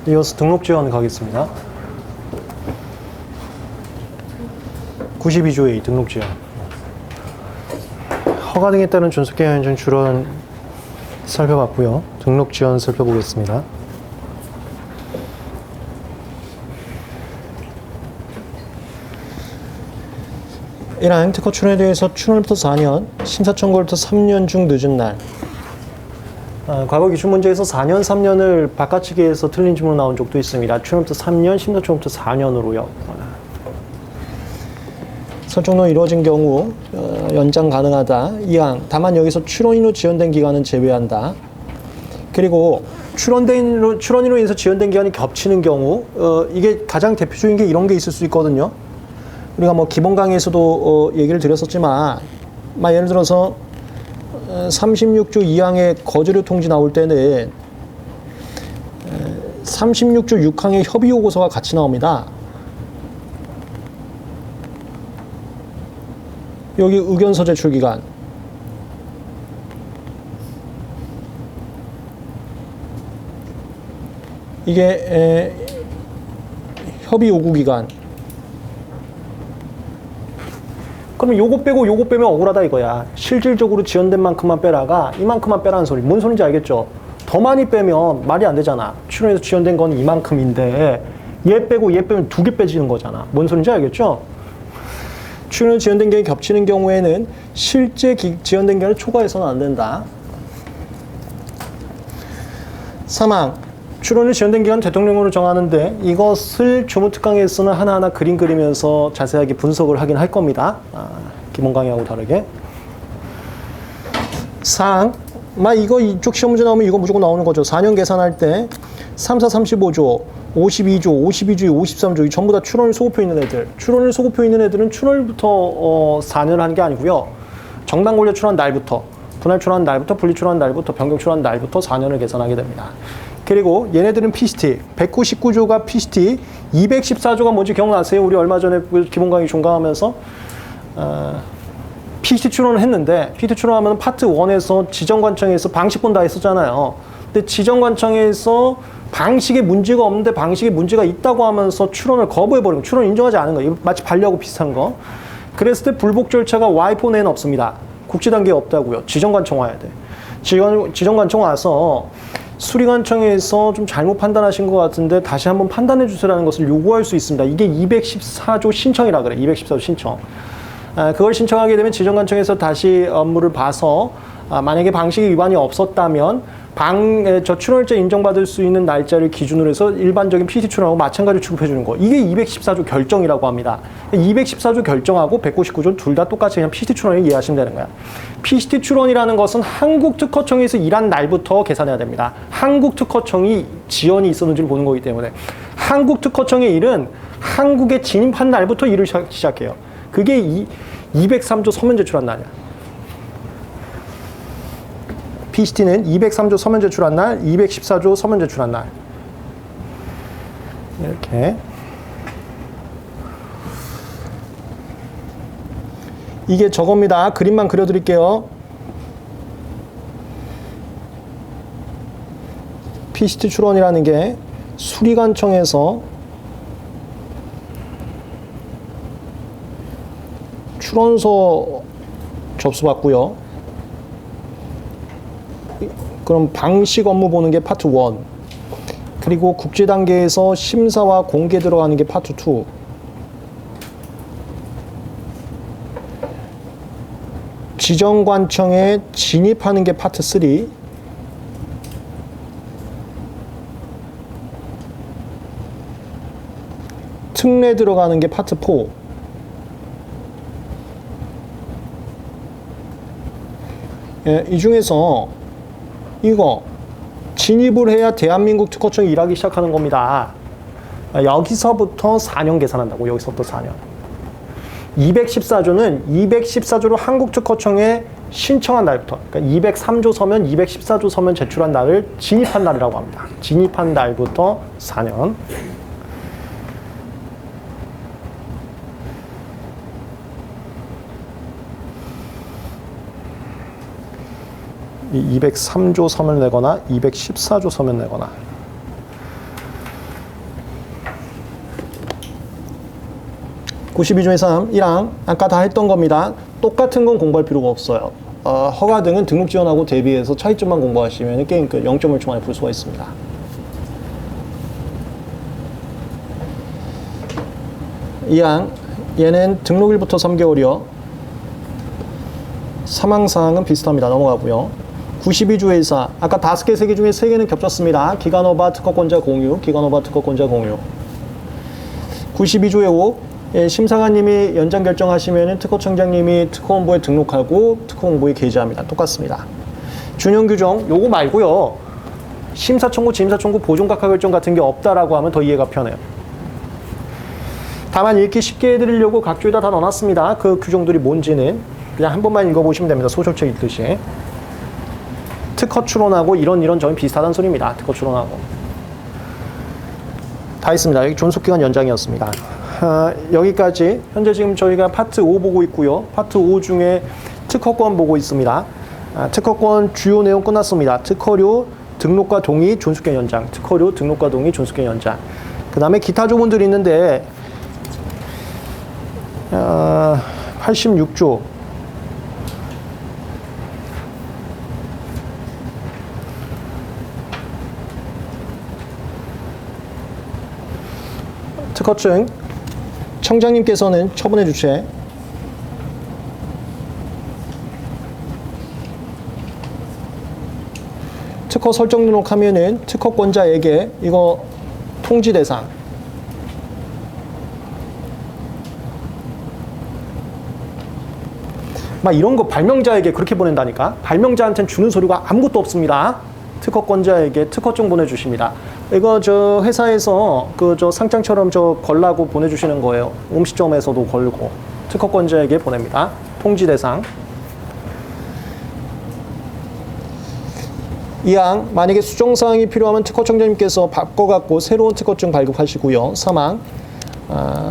이어서 등록 지원 가겠습니다. 92조 A 등록 지원. 허가 등에 따른 존속계 현장 출원 살펴봤고요. 등록 지원 살펴보겠습니다. 1항 특허 출원에 대해서 출원부터 4년, 심사 청구로부터 3년 중 늦은 날. 과거 기출 문제에서 4년, 3년을 바깥치기에서 틀린 질문 나온 적도 있습니다. 출원부터 3년, 심사 청구부터 4년으로요. 설정로 이루어진 경우 연장 가능하다. 2항 다만 여기서 출원인으로 지연된 기간은 제외한다. 그리고 출원인으로 인해서 지연된 기간이 겹치는 경우 이게 가장 대표적인 게 이런 게 있을 수 있거든요. 우리가 뭐 기본 강의에서도 얘기를 드렸었지만 예를 들어서 36조 2항의 거주료 통지 나올 때는 36조 6항의 협의 요구서가 같이 나옵니다. 여기 의견서 제출 기간, 이게 협의 요구 기간. 그러면 요거 빼고 요거 빼면 억울하다 이거야. 실질적으로 지연된 만큼만 빼라가 이만큼만 빼라는 소리. 뭔 소리인지 알겠죠? 더 많이 빼면 말이 안 되잖아. 출원에서 지연된 건 이만큼인데 얘 빼고 얘 빼면 두 개 빼지는 거잖아. 뭔 소리인지 알겠죠? 출원에서 지연된 기간이 겹치는 경우에는 실제 지연된 기간을 초과해서는 안 된다. 3항 출원을 지연된 기간 대통령으로 정하는데 이것을 조무특강에서는 하나하나 그림 그리면서 자세하게 분석을 하긴 할 겁니다. 기본 강의하고 다르게. 4항 이거 이쪽 시험 문제 나오면 이거 무조건 나오는 거죠. 4년 계산할 때 3, 4, 35조, 52조, 52조, 53조 이 전부 다 출원을 소급표 있는 애들. 출원을 소급표 있는 애들은 출원부터 4년을 하는 게 아니고요. 정당 권리 출원 날부터, 분할 출원 날부터, 분리 출원 날부터, 변경 출원 날부터 4년을 계산하게 됩니다. 그리고 얘네들은 PCT, 199조가 PCT, 214조가 뭔지 기억나세요? 우리 얼마 전에 기본 강의 종강하면서 PCT 출원을 했는데 PCT 출원하면 파트 1에서 지정관청에서 방식본 다 했었잖아요. 근데 지정관청에서 방식에 문제가 없는데 방식에 문제가 있다고 하면서 출원을 거부해버리고 출원 인정하지 않은 거예요. 마치 반려하고 비슷한 거. 그랬을 때 불복 절차가 Y4 내는 없습니다. 국지단계에 없다고요. 지정관청 와야 돼. 지정관청 와서 수리관청에서 좀 잘못 판단하신 것 같은데 다시 한번 판단해 주세요라는 것을 요구할 수 있습니다. 이게 214조 신청이라 그래. 214조 신청. 그걸 신청하게 되면 지정관청에서 다시 업무를 봐서 만약에 방식의 위반이 없었다면 저 출원일자 인정받을 수 있는 날짜를 기준으로 해서 일반적인 PT 출원하고 마찬가지로 취급해 주는 거. 이게 214조 결정이라고 합니다. 214조 결정하고 199조 둘 다 똑같이 그냥 PT 출원을 이해하시면 되는 거야. PT 출원이라는 것은 한국특허청에서 일한 날부터 계산해야 됩니다. 한국특허청이 지연이 있었는지를 보는 거기 때문에 한국특허청의 일은 한국에 진입한 날부터 일을 시작해요. 그게 203조 서면 제출한 날이야. PCT는 203조 서면 제출한 날, 214조 서면 제출한 날. 이렇게. 이게 저겁니다. 그림만 그려드릴게요. PCT 출원이라는 게 수리관청에서 출원서 접수받고요. 그럼 방식 업무 보는 게 파트 1. 그리고 국제 단계에서 심사와 공개 들어가는 게 파트 2. 지정관청에 진입하는 게 파트 3. 특례 들어가는 게 파트 4. 예, 이 중에서 이거 진입을 해야 대한민국 특허청이 일하기 시작하는 겁니다. 여기서부터 4년 계산한다고. 여기서부터 4년. 214조는 214조로 한국특허청에 신청한 날부터, 그러니까 203조 서면, 214조 서면 제출한 날을 진입한 날이라고 합니다. 진입한 날부터 4년. 이 203조 서면을 내거나 214조 서면 내거나 92 중에 3, 1항. 아까 다 했던 겁니다. 똑같은 건 공부할 필요가 없어요. 허가 등은 등록 지원하고 대비해서 차이점만 공부하시면 게임 끝 0.1초 만에 풀 수가 있습니다. 2항. 얘는 등록일부터 3개월이요. 사망사항은 비슷합니다. 넘어가고요. 92조 1사. 아까 5개, 3개 중에 3개는 겹쳤습니다. 기간오바 특허권자 공유, 기간오바 특허권자 공유. 92조의 5. 예, 심사관님이 연장 결정하시면 특허청장님이 특허본부에 등록하고 특허본부에 게재합니다. 똑같습니다. 준용 규정, 요거 말고요. 심사청구, 지임사청구, 보존각하 결정 같은 게 없다라고 하면 더 이해가 편해요. 다만 읽기 쉽게 해드리려고 각조에다 다 넣어놨습니다. 그 규정들이 뭔지는 그냥 한 번만 읽어보시면 됩니다. 소설책 읽듯이. 특허 추론하고 이런 점이 비슷하다는 소리입니다. 특허 추론하고. 다 있습니다. 여기 존속기간 연장이었습니다. 여기까지 현재 지금 저희가 파트 5 보고 있고요. 파트 5 중에 특허권 보고 있습니다. 특허권 주요 내용 끝났습니다. 특허료, 등록과 동의, 존속기간 연장. 특허료, 등록과 동의, 존속기간 연장. 그 다음에 기타 조문들이 있는데 86조 특허증 청장님께서는 처분해 주체 특허 설정 등록하면은 특허권자에게 이거 통지 대상 막 이런 거 발명자에게 그렇게 보낸다니까. 발명자한테는 주는 서류가 아무것도 없습니다. 특허권자에게 특허증 보내주십니다. 이거 저 회사에서 그 저 상장처럼 저 걸라고 보내주시는 거예요. 음식점에서도 걸고 특허권자에게 보냅니다. 통지 대상. 2항 만약에 수정사항이 필요하면 특허청장님께서 바꿔갖고 새로운 특허증 발급하시고요. 3항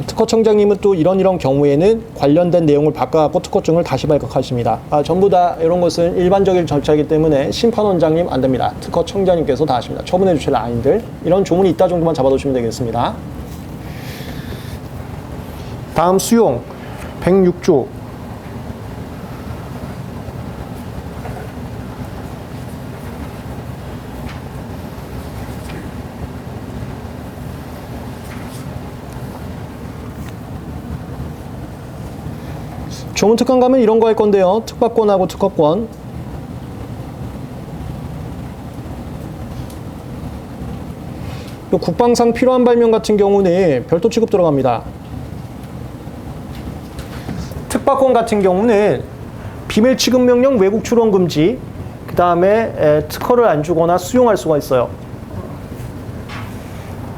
특허청장님은 또 이런 경우에는 관련된 내용을 바꿔갖고 특허증을 다시 발급하십니다. 전부 다 이런 것은 일반적인 절차이기 때문에 심판원장님 안 됩니다. 특허청장님께서 다 하십니다. 처분해 주실 라인들 이런 조문이 있다 정도만 잡아두시면 되겠습니다. 다음 수용 106조 조문 특강 가면 이런 거 할 건데요. 특박권하고 특허권. 요 국방상 필요한 발명 같은 경우는 별도 취급 들어갑니다. 특박권 같은 경우는 비밀 취급 명령, 외국 출원 금지, 그 다음에 특허를 안 주거나 수용할 수가 있어요.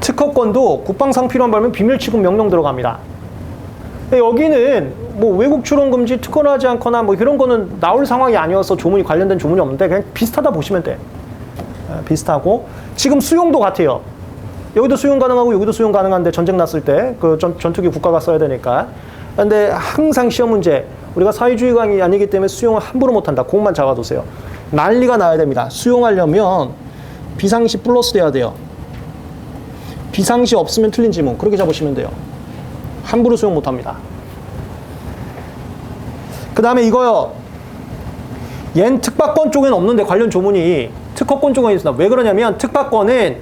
특허권도 국방상 필요한 발명, 비밀 취급 명령 들어갑니다. 여기는 뭐 외국 출원 금지 특허를 하지 않거나 뭐 이런 거는 나올 상황이 아니어서 조문이 관련된 조문이 없는데 그냥 비슷하다 보시면 돼. 비슷하고 지금 수용도 같아요. 여기도 수용 가능하고 여기도 수용 가능한데 전쟁 났을 때 그 전투기 국가가 써야 되니까. 근데 항상 시험 문제 우리가 사회주의가 아니기 때문에 수용을 함부로 못한다. 그것만 잡아두세요. 난리가 나야 됩니다. 수용하려면 비상시 플러스 돼야 돼요. 비상시 없으면 틀린 지문 그렇게 잡으시면 돼요. 함부로 수용 못합니다. 그 다음에 이거요. 얜 특박권 쪽에는 없는데 관련 조문이 특허권 쪽에 있습니다. 왜 그러냐면 특박권은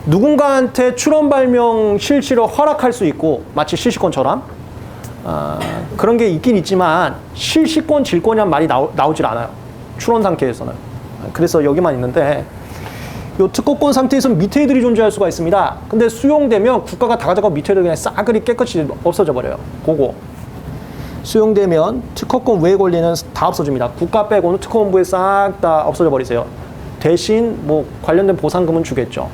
누군가한테 출원 발명 실시를 허락할 수 있고 마치 실시권처럼 그런 게 있긴 있지만 실시권 질권이란 말이 나오질 않아요. 출원 상태에서는. 그래서 여기만 있는데 요 특허권 상태에서는 밑에 애들이 존재할 수가 있습니다. 근데 수용되면 국가가 다 가져가고 밑에 애들 그냥 싸그리 깨끗이 없어져 버려요. 그거. 수용되면 특허권 외의 권리는 다 없어집니다. 국가 빼고는 특허본부에 싹 다 없어져 버리세요. 대신 뭐 관련된 보상금은 주겠죠.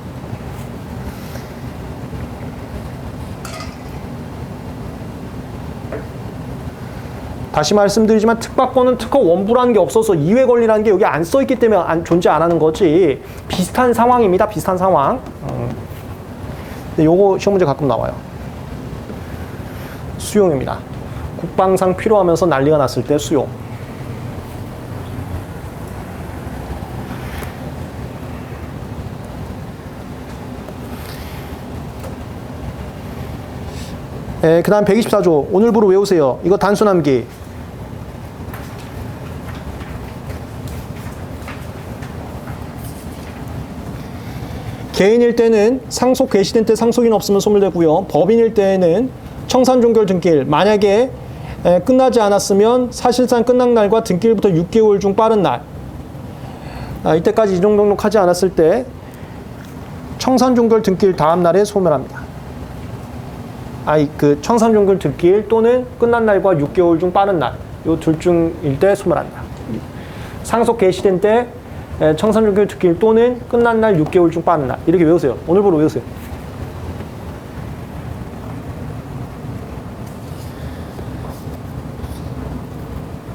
다시 말씀드리지만 특박권은 특허 원부라는 게 없어서 이외 권리라는 게 여기 안 써있기 때문에 존재 안 하는 거지 비슷한 상황입니다. 비슷한 상황. 근데 요거 시험 문제 가끔 나와요. 수용입니다. 국방상 필요하면서 난리가 났을 때 수용. 그 다음 124조 오늘부로 외우세요. 이거 단순함기. 개인일 때는 상속 개시된 때 상속인 없으면 소멸되고요. 법인일 때에는 청산종결 등기일, 만약에 끝나지 않았으면 사실상 끝난 날과 등기일부터 6개월 중 빠른 날, 이때까지 이종 등록하지 않았을 때 청산종결 등기일 다음 날에 소멸합니다. 그 청산종결 등기일 또는 끝난 날과 6개월 중 빠른 날, 요 둘 중일 때 소멸한다. 상속 개시된 때 청산종결 등기일 또는 끝난 날 6개월 중 빠른 날, 이렇게 외우세요. 오늘부로 외우세요.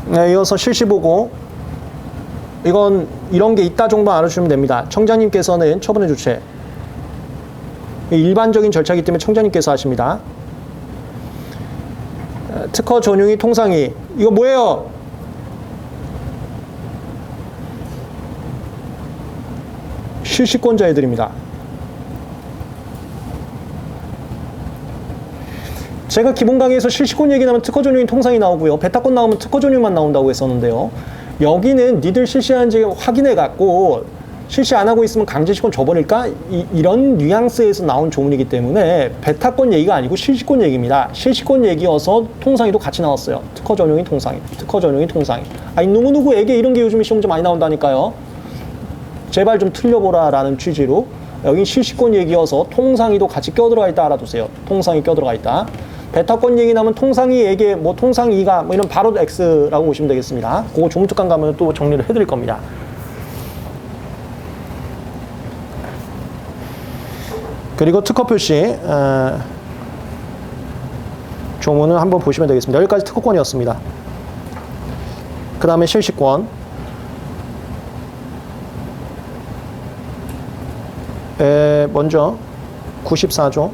네, 이어서 실시보고. 이건 이런 게 있다 정도만 알아주시면 됩니다. 청장님께서는 처분해 주체. 일반적인 절차이기 때문에 청장님께서 하십니다. 특허 전용이 통상이. 이거 뭐예요? 실시권자 애들입니다. 제가 기본 강의에서 실시권 얘기 나오면 특허 전용인 통상이 나오고요. 베타권 나오면 특허 전용만 나온다고 했었는데요. 여기는 니들 실시하는지 확인해갖고 실시 안 하고 있으면 강제시권 줘버릴까? 이런 뉘앙스에서 나온 조문이기 때문에 베타권 얘기가 아니고 실시권 얘기입니다. 실시권 얘기여서 통상이도 같이 나왔어요. 특허 전용인 통상이. 특허 전용인 통상이. 누구누구에게 이런 게 요즘에 시험 좀 많이 나온다니까요. 제발 좀 틀려보라 라는 취지로. 여긴 실시권 얘기여서 통상이도 같이 껴들어가 있다 알아두세요. 통상이 껴들어가 있다. 베타권 얘기 나면 통상이에게 통상이가 이런 바로 X라고 보시면 되겠습니다. 그거 조문특강 가면 또 정리를 해드릴 겁니다. 그리고 특허 표시 조문을 한번 보시면 되겠습니다. 여기까지 특허권이었습니다. 그 다음에 실시권. 먼저 94조.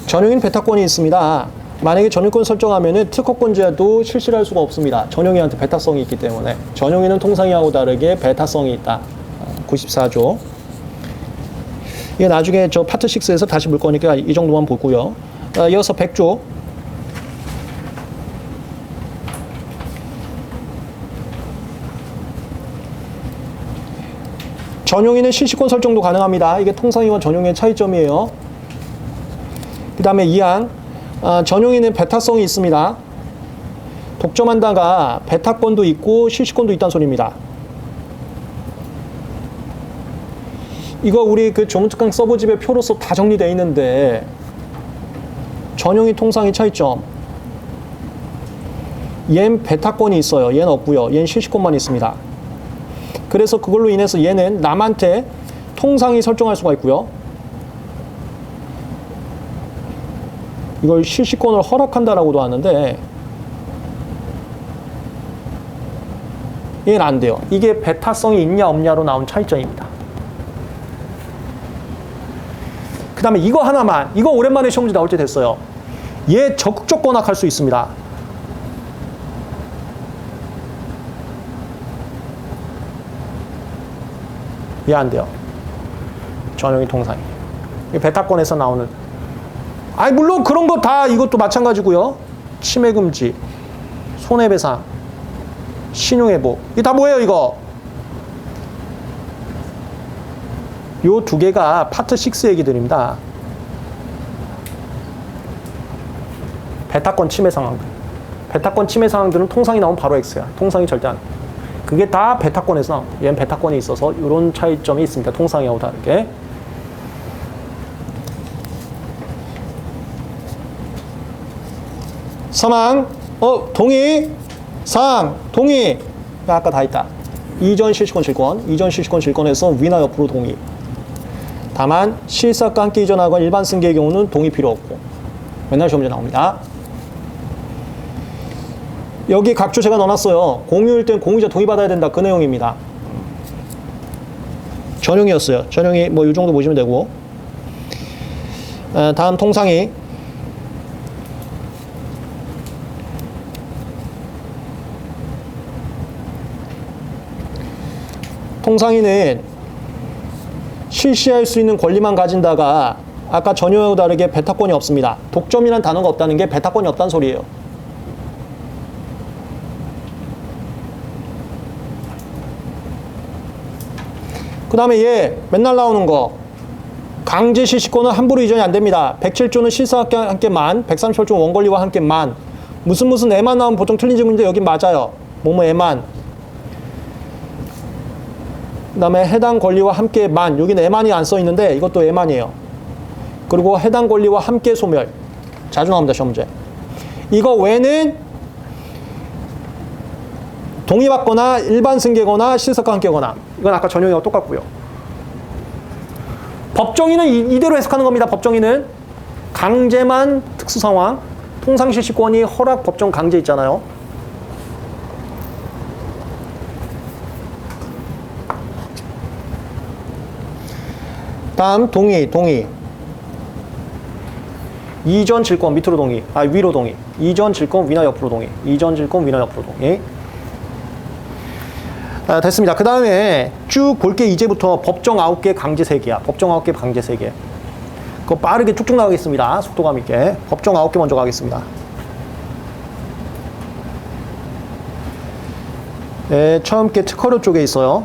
전용인 베타권이 있습니다. 만약에 전용권 설정하면은 특허권자도 실시를 할 수가 없습니다. 전용인한테 베타성이 있기 때문에. 전용인은 통상이하고 다르게 베타성이 있다. 94조. 이게 나중에 저 파트 6에서 다시 볼 거니까 이 정도만 보고요. 이어서 100조. 전용인은 실시권 설정도 가능합니다. 이게 통상이와 전용인의 차이점이에요. 그 다음에 2항. 전용인은 베타성이 있습니다. 독점한다가 베타권도 있고 실시권도 있다는 소리입니다. 이거 우리 그 조문특강 서브집의 표로서 다 정리되어 있는데, 전용인 통상의 차이점. 얜 베타권이 있어요. 얘는 없고요. 얘는 실시권만 있습니다. 그래서 그걸로 인해서 얘는 남한테 통상이 설정할 수가 있고요. 이걸 실시권을 허락한다라고도 하는데, 얘는 안 돼요. 이게 베타성이 있냐 없냐로 나온 차이점입니다. 그 다음에 이거 하나만, 이거 오랜만에 시험지 나올 때 됐어요. 얘 적극적 권학할 수 있습니다. 얘 안 돼요. 전용인 통상이. 베타권에서 나오는. 물론 그런 거 다 이것도 마찬가지고요. 침해 금지, 손해배상, 신용회복. 이게 다 뭐예요, 이거? 요 두 개가 파트 6 얘기들입니다. 베타권 침해 상황들. 베타권 침해 상황들은 통상이 나오면 바로 X야. 통상이 절대 안 돼. 그게 다 베타권에서, 얘는 베타권이 있어서 이런 차이점이 있습니다. 통상이하고 다르게. 사망, 동의, 사항, 동의. 아까 다 있다. 이전 실시권 질권, 이전 실시권 질권에서 위나 옆으로 동의. 다만 실사과 함께 이전하거나 일반 승계의 경우는 동의 필요 없고. 맨날 시험제 나옵니다. 여기 각조 제가 넣어놨어요. 공유일 땐 공유자 동의받아야 된다. 그 내용입니다. 전용이었어요. 전용이 이 정도 보시면 되고. 다음 통상이. 통상인은 실시할 수 있는 권리만 가진다가 아까 전유하고 다르게 배타권이 없습니다. 독점이란 단어가 없다는 게 배타권이 없다는 소리예요. 그 다음에 얘 맨날 나오는 거 강제 실시권은 함부로 이전이 안 됩니다. 107조는 실사와 함께만, 138조 원권리와 함께만. 무슨 애만 나오면 보통 틀린 질문인데 여긴 맞아요. 뭐뭐 애만. 그 다음에 해당 권리와 함께만. 여기는 애만이 안 써 있는데 이것도 애만이에요. 그리고 해당 권리와 함께 소멸. 자주 나옵니다, 시험 문제. 이거 외에는 동의받거나 일반 승계거나 실사과 함께거나. 이건 아까 전형이랑 똑같고요. 법정인은 이대로 해석하는 겁니다. 법정인은 강제만 특수상황, 통상실시권이 허락, 법정, 강제 있잖아요. 다음 동의. 이전 질권 밑으로 동의, 위로 동의. 이전 질권 위나 옆으로 동의. 이전 질권 위나 옆으로 동의. 됐습니다. 그 다음에 쭉 볼게. 이제부터 법정 9개, 강제 3개야. 법정 9개, 강제 3개. 그거 빠르게 쭉쭉 나가겠습니다. 속도감 있게. 법정 9개 먼저 가겠습니다. 네, 처음 게 특허료 쪽에 있어요.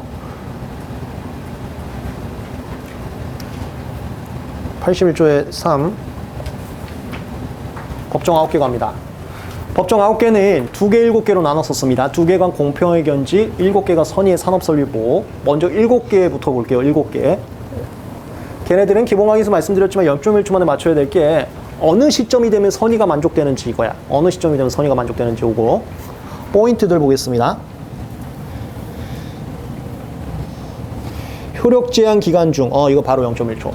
81조의 3. 법정 9개 갑니다. 법정 9개는 2개, 7개로 나눴었습니다. 2개가 공평의 견지, 7개가 선의의 산업설비보호. 먼저 7개부터 볼게요. 7개. 걔네들은 기본 강의에서 말씀드렸지만 0.1초 만에 맞춰야 될 게 어느 시점이 되면 선의가 만족되는지 이거야. 어느 시점이 되면 선의가 만족되는지 오고. 포인트들 보겠습니다. 효력 제한 기간 중, 이거 바로 0.1초.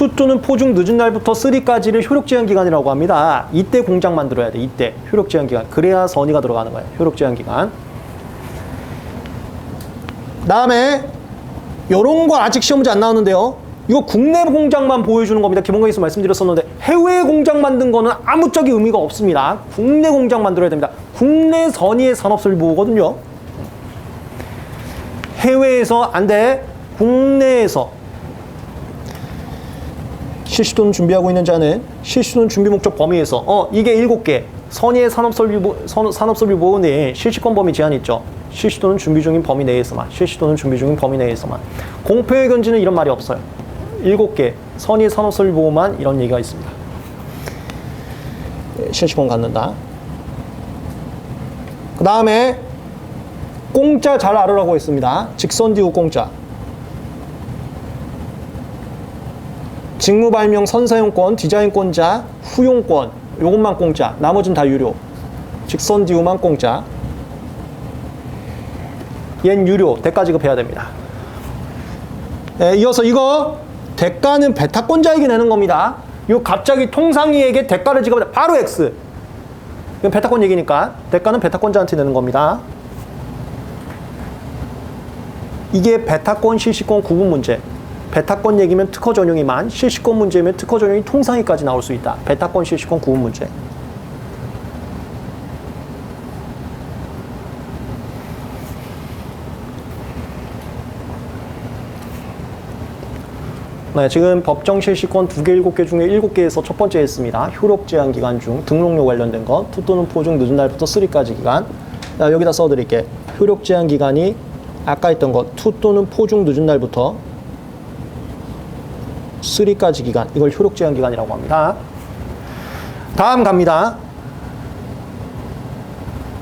2 또는 4 중 늦은 날부터 3까지를 효력 제한 기간이라고 합니다. 이때 공장 만들어야 돼. 이때 효력 제한 기간. 그래야 선의가 들어가는 거예요. 효력 제한 기간. 다음에 요런 거 아직 시험 문제 안 나오는데요. 이거 국내 공장만 보여주는 겁니다. 기본 강의에서 말씀드렸었는데 해외 공장 만든 거는 아무짝에 의미가 없습니다. 국내 공장 만들어야 됩니다. 국내 선의의 산업설비 보호거든요. 해외에서 안 돼. 국내에서 실시도는 준비하고 있는 자는 실시도는 준비 목적 범위에서 이게 7개 선의의 산업설비 보호는 실시권 범위 제한이 있죠. 실시도는 준비 중인 범위 내에서만. 실시도는 준비 중인 범위 내에서만. 공표의 견지는 이런 말이 없어요. 7개 선의의 산업설비 보호만 이런 얘기가 있습니다. 실시권 갖는다. 그 다음에 공짜 잘 알으라고 했습니다. 직선디우 공짜. 직무 발명 선사용권, 디자인권자, 후용권 요것만 공짜. 나머지는 다 유료. 직선디우만 공짜. 얜 유료. 대가 지급해야 됩니다. 이어서 이거 대가는 배타권자에게 내는 겁니다. 요 갑자기 통상이에게 대가를 지급하다. 바로 X. 이건 배타권 얘기니까 대가는 배타권자한테 내는 겁니다. 이게 배타권, 실시권 구분 문제. 배타권 얘기면 특허 전용이만, 실시권 문제면 특허 전용이 통상이까지 나올 수 있다. 배타권, 실시권 구분 문제. 네, 지금 법정 실시권 2개, 7개 중에 7개에서 첫 번째 했습니다. 효력 제한 기간 중 등록료 관련된 거, 2 또는 4 중 늦은 날부터 3까지 기간. 여기다 써드릴게. 효력 제한 기간이 아까 했던 거, 2 또는 4 중 늦은 날부터 3까지 기간. 이걸 효력 제한 기간이라고 합니다. 다음 갑니다.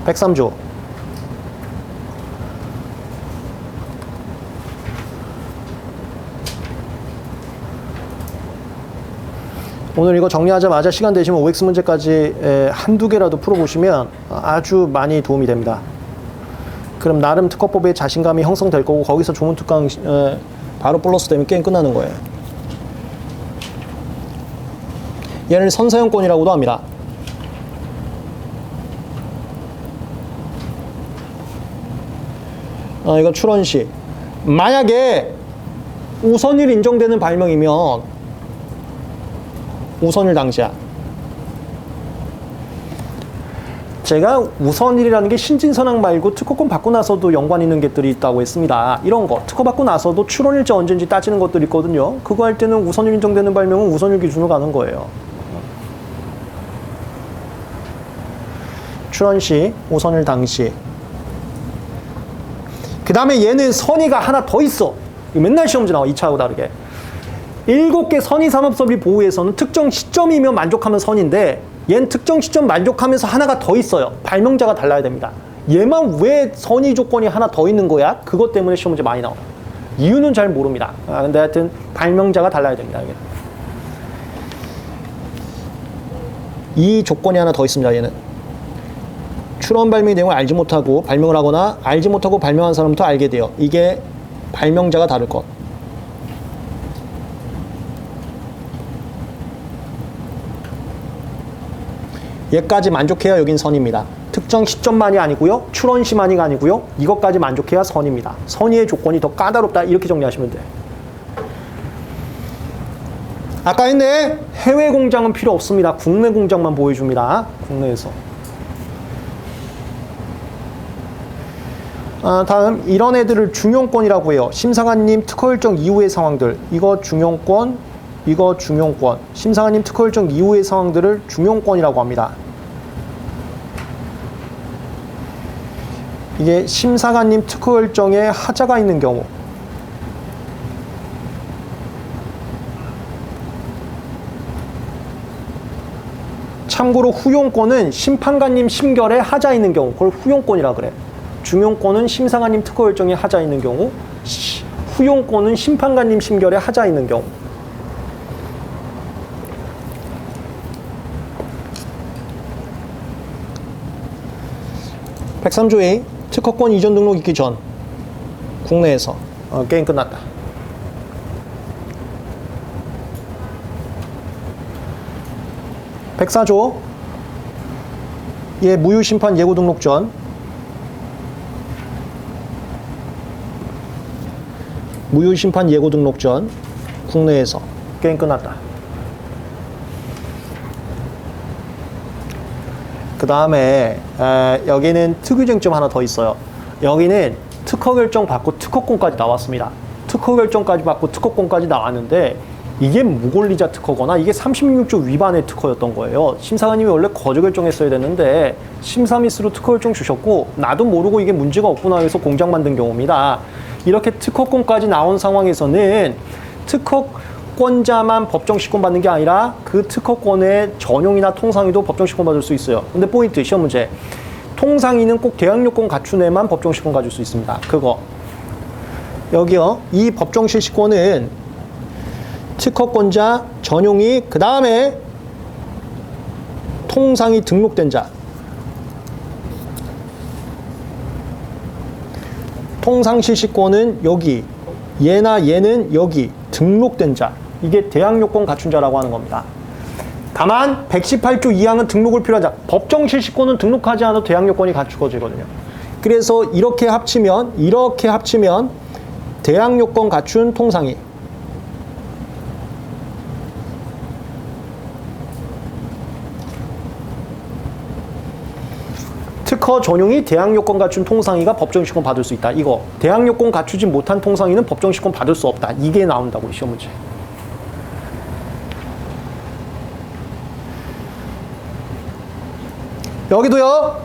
103조. 오늘 이거 정리하자마자 시간 되시면 OX 문제까지 한두 개라도 풀어보시면 아주 많이 도움이 됩니다. 그럼 나름 특허법에 자신감이 형성될 거고 거기서 조문 특강 바로 플러스 되면 게임 끝나는 거예요. 얘를 선사용권이라고도 합니다. 이거 출원시. 만약에 우선일 인정되는 발명이면 우선일 당시야. 제가 우선일이라는 게 신진선항 말고 특허권 받고 나서도 연관 있는 것들이 있다고 했습니다. 이런 거 특허 받고 나서도 출원일자 언제인지 따지는 것들이 있거든요. 그거 할 때는 우선일 인정되는 발명은 우선일 기준으로 가는 거예요. 출원 시, 우선일 당시. 그 다음에 얘는 선의가 하나 더 있어. 맨날 시험 문제 나와. 2차하고 다르게. 7개 선의산업설비 보호에서는 특정 시점이면 만족하면 선인데 얘는 특정 시점 만족하면서 하나가 더 있어요. 발명자가 달라야 됩니다. 얘만 왜 선의 조건이 하나 더 있는 거야? 그것 때문에 시험 문제 많이 나와요. 이유는 잘 모릅니다. 근데 하여튼 발명자가 달라야 됩니다. 여기는. 이 조건이 하나 더 있습니다. 얘는. 출원 발명의 내용을 알지 못하고 발명을 하거나 알지 못하고 발명한 사람부터 알게 돼요. 이게 발명자가 다를 것. 얘까지 만족해야 여긴 선입니다. 특정 시점만이 아니고요. 출원시만이 아니고요. 이것까지 만족해야 선입니다. 선의의 조건이 더 까다롭다. 이렇게 정리하시면 돼요. 아까 했네. 해외 공장은 필요 없습니다. 국내 공장만 보여줍니다. 국내에서. 다음 이런 애들을 중용권이라고 해요. 심사관님 특허 일정 이후의 상황들. 이거 중용권, 이거 중용권. 심사관님 특허 일정 이후의 상황들을 중용권이라고 합니다. 이게 심사관님 특허 일정에 하자가 있는 경우. 참고로 후용권은 심판관님 심결에 하자 있는 경우. 그걸 후용권이라 그래. 중용권은 심사관님 특허 일정에 하자 있는 경우, 후용권은 심판관님 심결에 하자 있는 경우. (103조) 특허권 이전 등록 있기 전 국내에서 게임 끝났다. (104조) 무효심판 예고 등록 전 무효심판 예고 등록 전 국내에서 게임 끝났다. 그 다음에 여기는 특유쟁점 하나 더 있어요. 여기는 특허 결정 받고 특허권까지 나왔습니다. 특허 결정까지 받고 특허권까지 나왔는데 이게 무권리자 특허거나 이게 36조 위반의 특허였던 거예요. 심사관님이 원래 거저 결정했어야 되는데 심사미스로 특허 결정 주셨고 나도 모르고 이게 문제가 없구나 해서 공장 만든 경우입니다. 이렇게 특허권까지 나온 상황에서는 특허권자만 법정시권 받는 게 아니라 그 특허권의 전용이나 통상의도 법정시권 받을 수 있어요. 근데 포인트 시험 문제. 통상의는 꼭 대항요건 갖춘 애만 법정시권 가질 수 있습니다. 그거. 여기요. 이 법정실시권은 특허권자, 전용의, 그 다음에 통상의 등록된 자. 통상실시권은 여기, 얘나 얘는 여기 등록된 자. 이게 대항요건 갖춘 자라고 하는 겁니다. 다만 118조 2항은 등록을 필요한 자. 법정실시권은 등록하지 않아도 대항요건이 갖추어지거든요. 그래서 이렇게 합치면 대항요건 갖춘 통상의. 특허 전용이 대항요건 갖춘 통상의가 법정시권 받을 수 있다. 이거 대항요건 갖추지 못한 통상의는 법정시권 받을 수 없다. 이게 나온다고 시험 문제. 여기도요.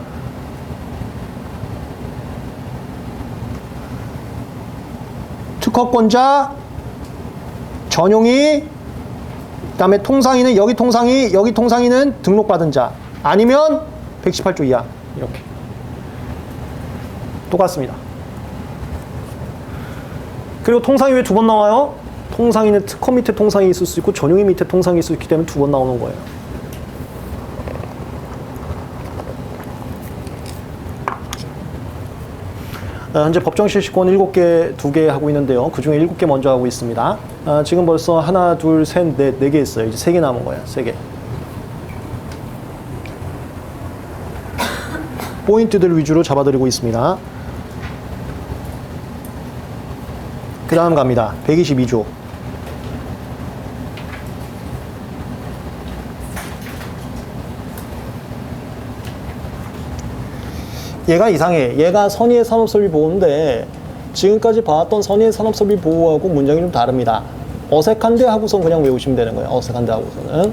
특허권자, 전용의, 그 다음에 통상의는 여기 통상의는 등록받은 자. 아니면 118조 이하. 이렇게 똑같습니다. 그리고 통상의 왜 두 번 나와요? 통상의는 특허 밑에 통상이 있을 수 있고 전용의 밑에 통상이 있을 수 있기 때문에 두 번 나오는 거예요. 현재 법정실시권 7개, 2개 하고 있는데요. 그 중에 7개 먼저 하고 있습니다. 지금 벌써 하나, 둘, 셋, 넷, 4개 했어요. 이제 3개 남은 거예요. 3개. 포인트들 위주로 잡아드리고 있습니다. 그 다음 갑니다. 122조. 얘가 이상해. 얘가 선의의 산업설비 보호인데 지금까지 봐왔던 선의의 산업설비 보호하고 문장이 좀 다릅니다. 어색한데 하고선 그냥 외우시면 되는 거예요. 어색한데 하고서는.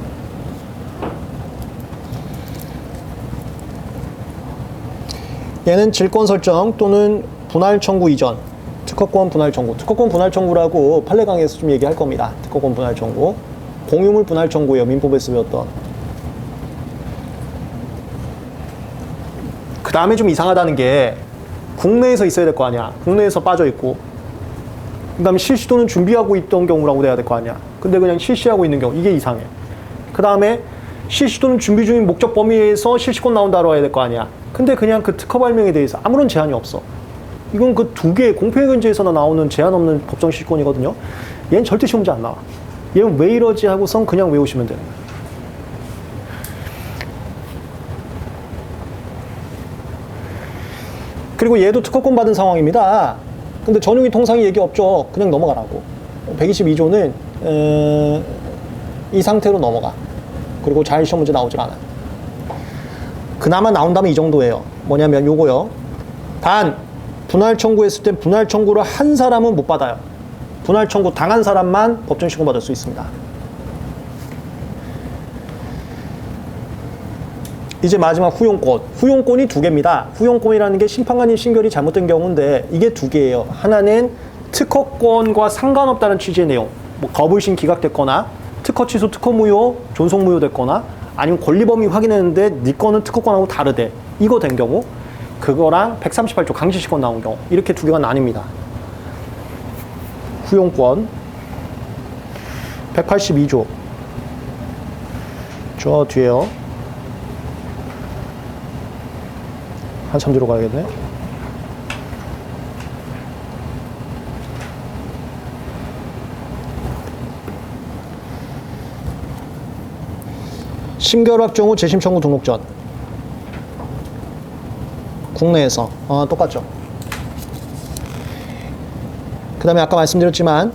얘는 질권 설정 또는 분할 청구 이전. 특허권 분할 청구. 특허권 분할 청구라고 판례 강의에서 좀 얘기할 겁니다. 특허권 분할 청구. 공유물 분할 청구예요. 민법에서 배웠던. 그 다음에 좀 이상하다는 게 국내에서 있어야 될 거 아니야. 국내에서 빠져 있고. 그 다음에 실시 또는 준비하고 있던 경우라고 돼야 될 거 아니야. 근데 그냥 실시하고 있는 경우. 이게 이상해. 그 다음에 실시 또는 준비 중인 목적 범위에서 실시권 나온다고 해야 될 거 아니야. 근데 그냥 그 특허 발명에 대해서 아무런 제한이 없어. 이건 그 두 개 공표의견제에서나 나오는 제한 없는 법정 실시권이거든요. 얘는 절대 시험 문제 안 나와. 얘는 왜 이러지 하고선 그냥 외우시면 되는 거야. 그리고 얘도 특허권 받은 상황입니다. 근데 전용이 통상이 얘기 없죠. 그냥 넘어가라고. 122조는 이 상태로 넘어가. 그리고 잘 시험 문제 나오질 않아. 그나마 나온다면 이 정도예요. 뭐냐면 요거요. 단 분할 청구했을 땐 분할 청구를 한 사람은 못 받아요. 분할 청구 당한 사람만 법정 시권 받을 수 있습니다. 이제 마지막 후용권. 후용권이 두 개입니다. 후용권이라는 게 심판관님 신결이 잘못된 경우인데 이게 두 개예요. 하나는 특허권과 상관없다는 취지의 내용. 뭐 거부심 기각됐거나 특허 취소, 특허 무효, 존속 무효됐거나 아니면 권리 범위 확인했는데 네 거는 특허권하고 다르대. 이거 된 경우. 그거랑 138조 강제시권 나온 경우. 이렇게 두 개가 나뉩니다. 후용권. 182조. 저 뒤에요. 한참 뒤로 가야겠네. 심결합 경우 재심 청구 등록 전. 국내에서 똑같죠. 그 다음에 아까 말씀드렸지만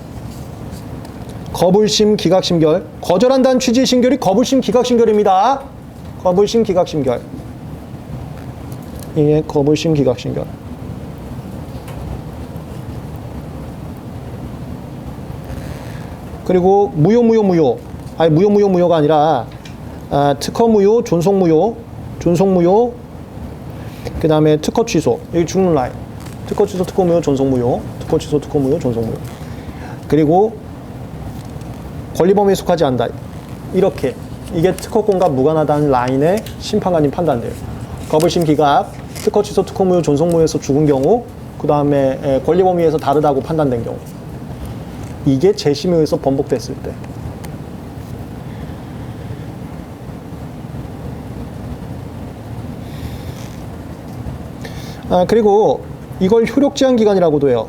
거불심 기각심결. 거절한다는 취지의 심결이 거불심 기각심결입니다. 거불심 기각심결. 이게 거불심 기각심결. 그리고 무효. 아니 무효가 아니라 특허 무효, 존속 무효. 그 다음에 특허 취소. 여기 죽는 라인. 특허 취소, 특허 무효, 존속 무효. 특허 취소, 특허 무효, 존속 무효. 그리고 권리 범위에 속하지 않는다. 이렇게 이게 특허권과 무관하다는 라인에 심판관님 판단돼요. 거불심 기각, 특허 취소, 특허 무효, 존속 무효에서 죽은 경우, 그 다음에 권리 범위에서 다르다고 판단된 경우. 이게 재심에 의해서 번복됐을 때. 그리고 이걸 효력 제한 기간이라고도 해요.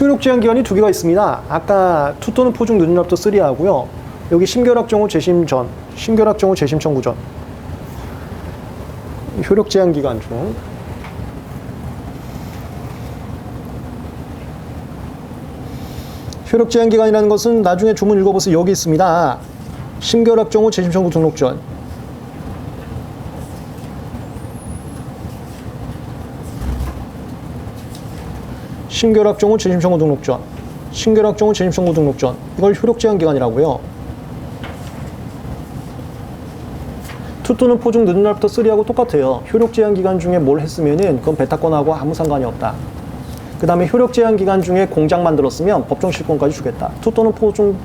효력 제한 기간이 두 개가 있습니다. 아까 투 또는 포 중 늦은 날부터 3 하고요. 여기 심결합 경우 재심 전, 심결합 경우 재심 청구 전. 효력 제한 기간 중. 효력 제한 기간이라는 것은 나중에 조문 읽어보세요. 여기 있습니다. 심결합 경우 재심 청구 등록 전. 심결합 경우 재심 청구 등록 전. 심결합 경우 재심 청구 등록 전. 이걸 효력 제한 기간이라고요. 투 또는 포 중 늦은 날부터 3하고 똑같아요. 효력 제한 기간 중에 뭘 했으면은 그건 배타권하고 아무 상관이 없다. 그 다음에 효력 제한 기간 중에 공장 만들었으면 법정 실권까지 주겠다. 투 또는 포 중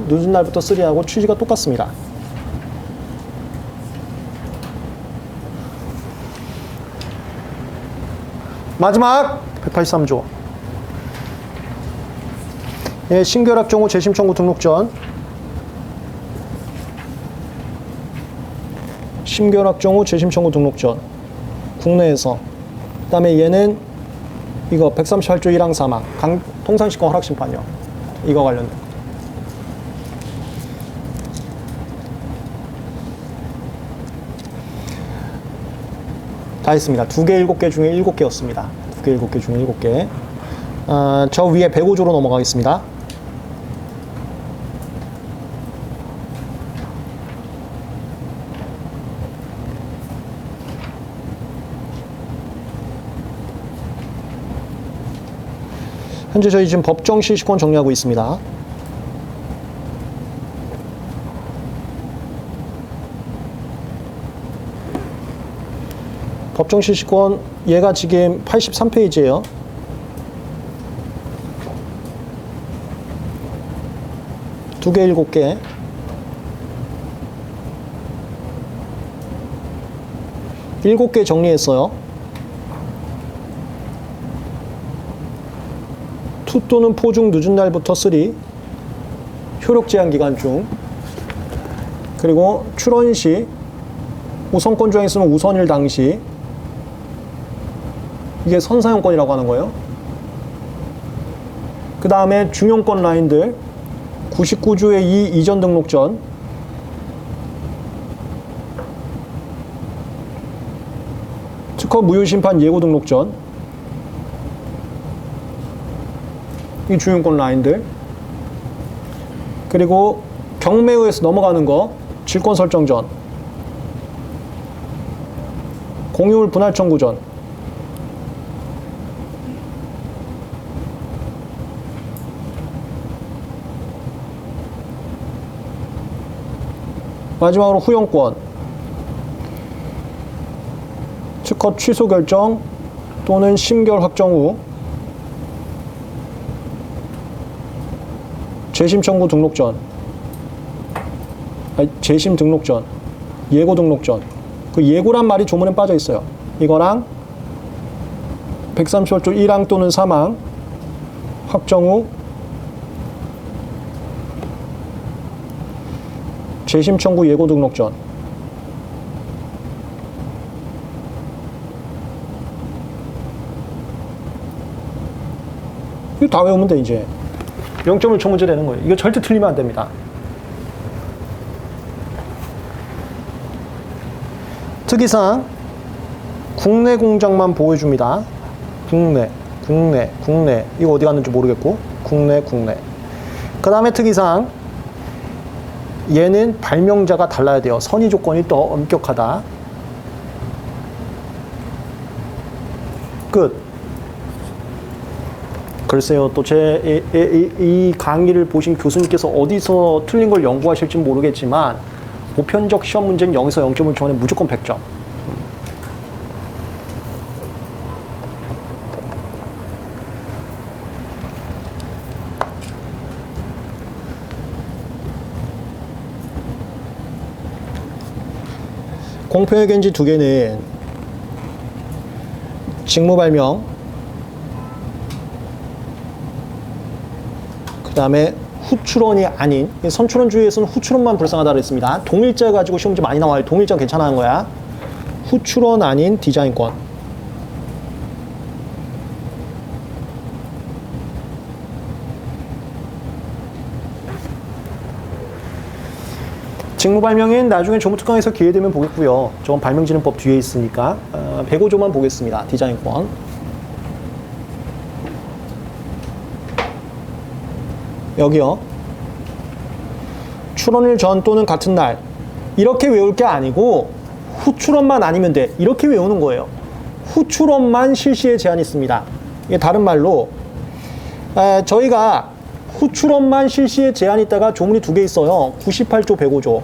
늦은 날부터 3하고 취지가 똑같습니다. 마지막 183조. 예, 심결합 경우 재심 청구 등록 전. 심결합 경우 재심 청구 등록 전. 국내에서. 그 다음에 얘는 이거 138조 1항 3항 통상시권 허락심판이요. 이거 관련된 거. 다 했습니다. 2개 7개 중에 7개였습니다. 2개 7개 중에 7개. 저 위에 105조로 넘어가겠습니다. 현재 저희 지금 법정 실시권 정리하고 있습니다. 법정 실시권 얘가 지금 83페이지예요. 두 개 7개. 일곱 개 정리했어요. 투 또는 포 중 늦은 날부터 3. 효력 제한 기간 중. 그리고 출원 시 우선권 조항이 있으면 우선일 당시. 이게 선사용권이라고 하는 거예요. 그 다음에 중용권 라인들 99주의 2 이전 등록 전, 특허 무효심판 예고 등록 전, 이 중용권 라인들, 그리고 경매의에서 넘어가는 거 질권 설정 전, 공유물 분할 청구 전, 마지막으로 후용권, 특허 취소 결정 또는 심결 확정 후 재심 청구 등록 전, 재심 등록 전, 예고 등록 전. 그 예고란 말이 조문에 빠져 있어요. 이거랑 135조 1항 또는 3항 확정 후 재심 청구 예고 등록 전. 이거 다 외우면 돼, 이제. 0.1초 문제 되는 거예요. 이거 절대 틀리면 안 됩니다. 특이사항, 국내 공장만 보여줍니다. 국내. 이거 어디 갔는지 모르겠고, 국내. 그 다음에 특이사항, 얘는 발명자가 달라야 돼요. 선의 조건이 더 엄격하다. 끝. 글쎄요, 또 이 강의를 보신 교수님께서 어디서 틀린 걸 연구하실지 모르겠지만, 보편적 시험 문제는 0에서 0.1초 안에 무조건 100점. 공표의견지 2개는 직무발명, 그 다음에 후출원이 아닌, 선출원주의에서는 후출원만 불쌍하다 그랬습니다. 동일자 가지고 시험 문제 많이 나와요. 동일자 괜찮아하는 거야. 후출원 아닌 디자인권. 직무발명은 나중에 조무특강에서 기회되면 보겠고요. 저건 발명진흥법 뒤에 있으니까 105조만 보겠습니다. 디자인권. 여기요. 출원일 전 또는 같은 날. 이렇게 외울 게 아니고 후출원만 아니면 돼. 이렇게 외우는 거예요. 후출원만 실시에 제한이 있습니다. 이게 다른 말로 저희가 후출원만 실시에 제한이 있다가 조문이 2개 있어요. 98조, 105조.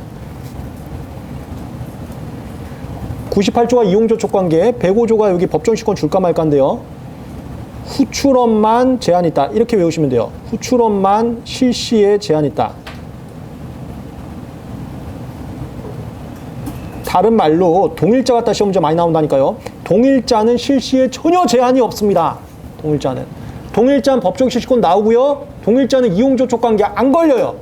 98조가 이용조 촉관계, 105조가 여기 법정시권 줄까 말까인데요. 후출원만 제한이 있다. 이렇게 외우시면 돼요. 후출원만 실시에 제한이 있다. 다른 말로 동일자 갖다 시험 문제 많이 나온다니까요. 동일자는 실시에 전혀 제한이 없습니다. 동일자는 법정 실시권 나오고요. 동일자는 이용조 촉관계 안 걸려요.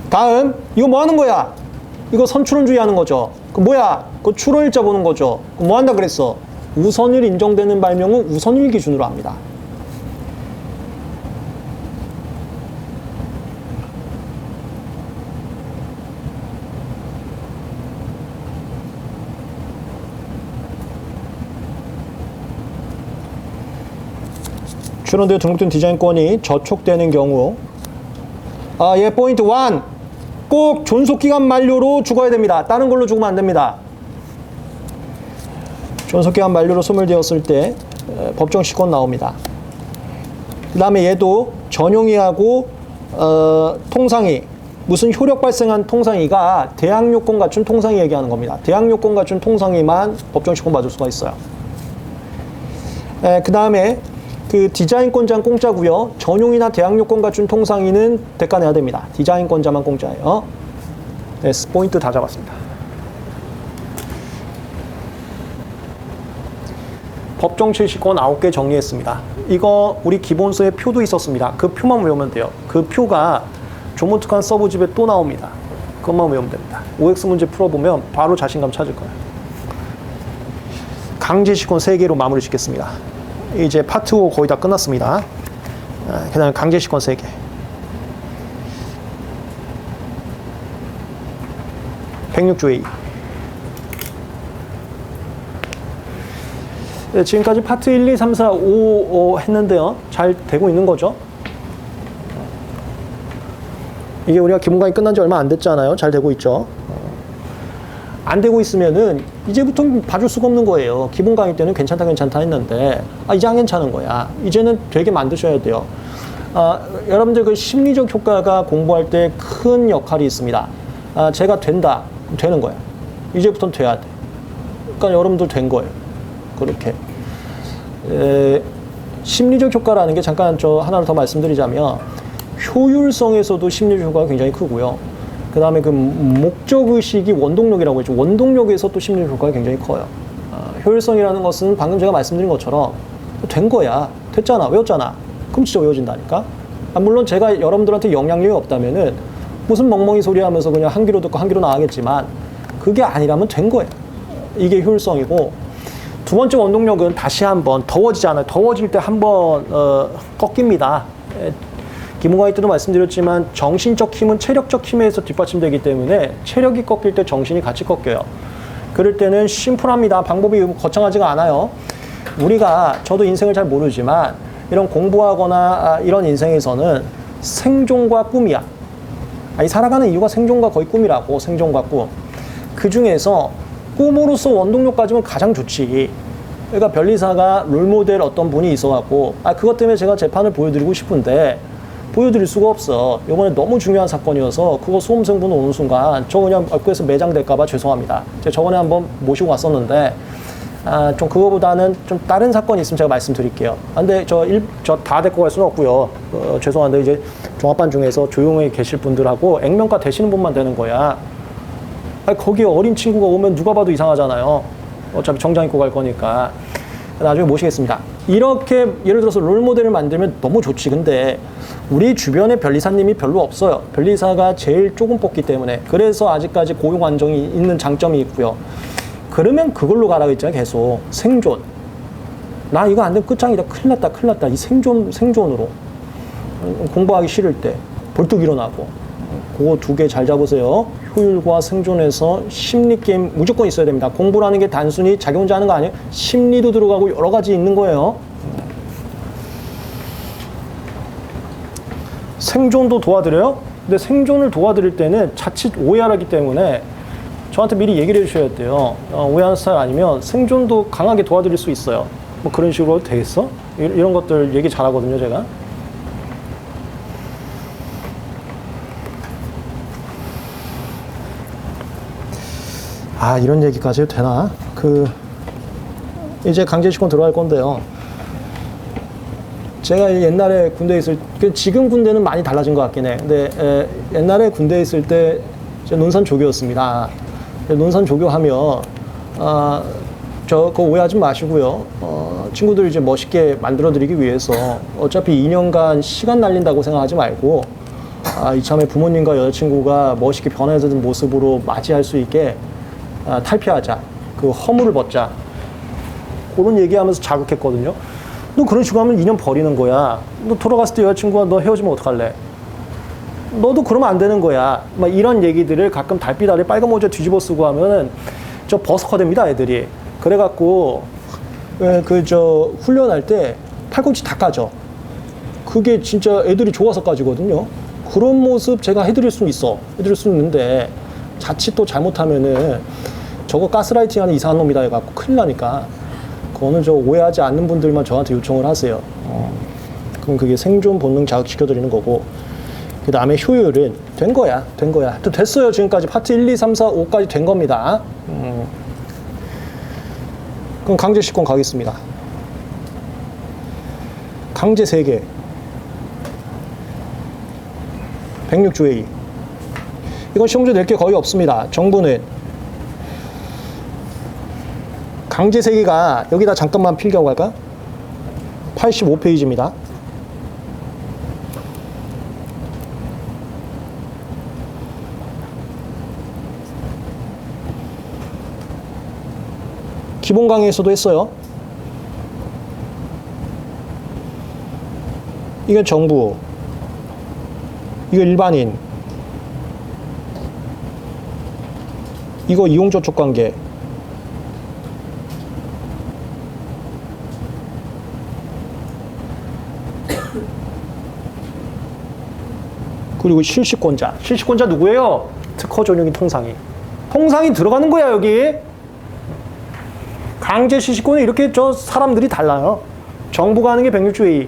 다음, 이거 뭐 하는 거야? 이거 선출원주의 하는 거죠. 그 뭐야? 그 출원일자 보는 거죠. 뭐 한다 그랬어? 우선일 인정되는 발명은 우선일 기준으로 합니다. 출원되어 등록된 디자인권이 저촉되는 경우, 얘 포인트 1. 꼭 존속기간 만료로 죽어야 됩니다. 다른 걸로 죽으면 안 됩니다. 존속기간 만료로 소멸되었을 때 법정 시권 나옵니다. 그 다음에 얘도 전용이하고 통상이, 무슨 효력 발생한 통상이가 대항 요건 갖춘 통상이 얘기하는 겁니다. 대항 요건 갖춘 통상이만 법정 시권 받을 수가 있어요. 그 다음에 그 디자인권자는 공짜고요. 전용이나 대항 요건 갖춘 통상이는 대가 내야 됩니다. 디자인권자만 공짜예요. 네, 포인트 다 잡았습니다. 법정 실시권 9개 정리했습니다. 이거 우리 기본서에 표도 있었습니다. 그 표만 외우면 돼요. 그 표가 조문특한 서브집에 또 나옵니다. 그것만 외우면 됩니다. OX 문제 풀어보면 바로 자신감 찾을 거예요. 강제시권 3개로 마무리 짓겠습니다. 이제 파트 5 거의 다 끝났습니다. 그 다음에 강제시권 3개. (106조) 네, 지금까지 파트 1, 2, 3, 4, 5 했는데요. 잘 되고 있는 거죠? 이게 우리가 기본 강의 끝난 지 얼마 안 됐잖아요. 잘 되고 있죠? 안 되고 있으면은 이제부터 봐줄 수가 없는 거예요. 기본 강의 때는 괜찮다 했는데 이제 안 괜찮은 거야. 이제는 되게 만드셔야 돼요. 여러분들 그 심리적 효과가 공부할 때 큰 역할이 있습니다. 제가 된다. 되는 거야. 이제부터는 돼야 돼. 그러니까 여러분들 된 거예요. 그렇게. 심리적 효과라는 게 잠깐 하나를 더 말씀드리자면 효율성에서도 심리적 효과가 굉장히 크고요. 그 다음에 그 목적의식이 원동력이라고 했죠. 원동력에서 또 심리적 효과가 굉장히 커요. 효율성이라는 것은 방금 제가 말씀드린 것처럼 된 거야. 됐잖아. 외웠잖아. 그럼 진짜 외워진다니까. 물론 제가 여러분들한테 영향력이 없다면은 무슨 멍멍이 소리 하면서 그냥 한 귀로 듣고 한 귀로 나가겠지만 그게 아니라면 된 거예요. 이게 효율성이고, 두 번째 원동력은 다시 한번 더워지잖아요. 더워질 때 한번 꺾입니다. 기본 강의 때도 말씀드렸지만 정신적 힘은 체력적 힘에서 뒷받침되기 때문에 체력이 꺾일 때 정신이 같이 꺾여요. 그럴 때는 심플합니다. 방법이 거창하지가 않아요. 우리가, 저도 인생을 잘 모르지만 이런 공부하거나 이런 인생에서는 생존과 꿈이야. 이 살아가는 이유가 생존과 거의 꿈이라고. 생존과 꿈. 그 중에서 꿈으로서 원동력 가지면 가장 좋지. 그러니까 변리사가 롤모델 어떤 분이 있어갖고 그것 때문에 제가 재판을 보여드리고 싶은데 보여드릴 수가 없어. 이번에 너무 중요한 사건이어서 그거 수험생분 오는 순간 저 그냥 업계에서 매장될까봐 죄송합니다. 제가 저번에 한번 모시고 왔었는데 좀 그거보다는 좀 다른 사건이 있으면 제가 말씀드릴게요. 근데 저 다 데리고 갈 수는 없고요. 죄송한데 이제 종합반 중에서 조용히 계실 분들하고 액면가 되시는 분만 되는 거야. 거기에 어린 친구가 오면 누가 봐도 이상하잖아요. 어차피 정장 입고 갈 거니까. 나중에 모시겠습니다. 이렇게 예를 들어서 롤모델을 만들면 너무 좋지. 근데 우리 주변에 변리사님이 별로 없어요. 변리사가 제일 조금 뽑기 때문에. 그래서 아직까지 고용 안정이 있는 장점이 있고요. 그러면 그걸로 가라고 했잖아요. 계속 생존. 나 이거 안 되면 끝장이다. 큰일 났다. 이 생존으로 공부하기 싫을 때 벌떡 일어나고. 그거 2개 잘 잡으세요. 효율과 생존에서 심리게임 무조건 있어야 됩니다. 공부라는 게 단순히 자기 혼자 하는 거 아니에요. 심리도 들어가고 여러 가지 있는 거예요. 생존도 도와드려요? 근데 생존을 도와드릴 때는 자칫 오해하기 때문에 저한테 미리 얘기를 해주셔야 돼요. 오해하는 스타일 아니면 생존도 강하게 도와드릴 수 있어요. 뭐 그런 식으로 되겠어? 이런 것들 얘기 잘하거든요, 제가. 이런 얘기까지 해도 되나? 이제 강제시권 들어갈 건데요. 제가 옛날에 군대에 있을 때, 지금 군대는 많이 달라진 것 같긴 해. 근데 옛날에 군대에 있을 때 제가 논산조교였습니다. 논산조교 하면 그거 오해하지 마시고요. 친구들 이제 멋있게 만들어드리기 위해서 어차피 2년간 시간 날린다고 생각하지 말고 이참에 부모님과 여자친구가 멋있게 변해지는 모습으로 맞이할 수 있게 탈피하자. 그 허물을 벗자. 그런 얘기하면서 자극했거든요. 너 그런 식으로 하면 2년 버리는 거야. 너 돌아갔을 때 여자친구가 너 헤어지면 어떡할래? 너도 그러면 안 되는 거야. 막 이런 얘기들을 가끔 달빛 아래 빨간 모자 뒤집어 쓰고 하면은 저 버스커 됩니다, 애들이. 그래갖고 훈련할 때 팔꿈치 다 까져. 그게 진짜 애들이 좋아서 까지거든요. 그런 모습 제가 해드릴 수 있어. 해드릴 수 있는데 자칫 또 잘못하면은 저거 가스라이팅 하는 이상한 놈이다 해갖고 큰일 나니까 그거는 저 오해하지 않는 분들만 저한테 요청을 하세요. 그럼 그게 생존 본능 자극시켜드리는 거고, 그 다음에 효율은 된 거야. 또 됐어요. 지금까지 파트 1, 2, 3, 4, 5까지 된 겁니다. 그럼 강제 식권 가겠습니다. 강제 3개. 106조 A. 이건 시험 문제 낼 게 거의 없습니다. 정부는 강제 3개가 여기다 잠깐만 필기하고 갈까? 85페이지입니다. 기본 강의에서도 했어요. 이건 정부, 이거 일반인, 이거 이용저촉 관계, 그리고 실시권자. 실시권자 누구예요? 특허 전용인 통상이. 통상이 들어가는 거야, 여기. 강제 실시권은 이렇게 저 사람들이 달라요. 정부가 하는 게 106조 A,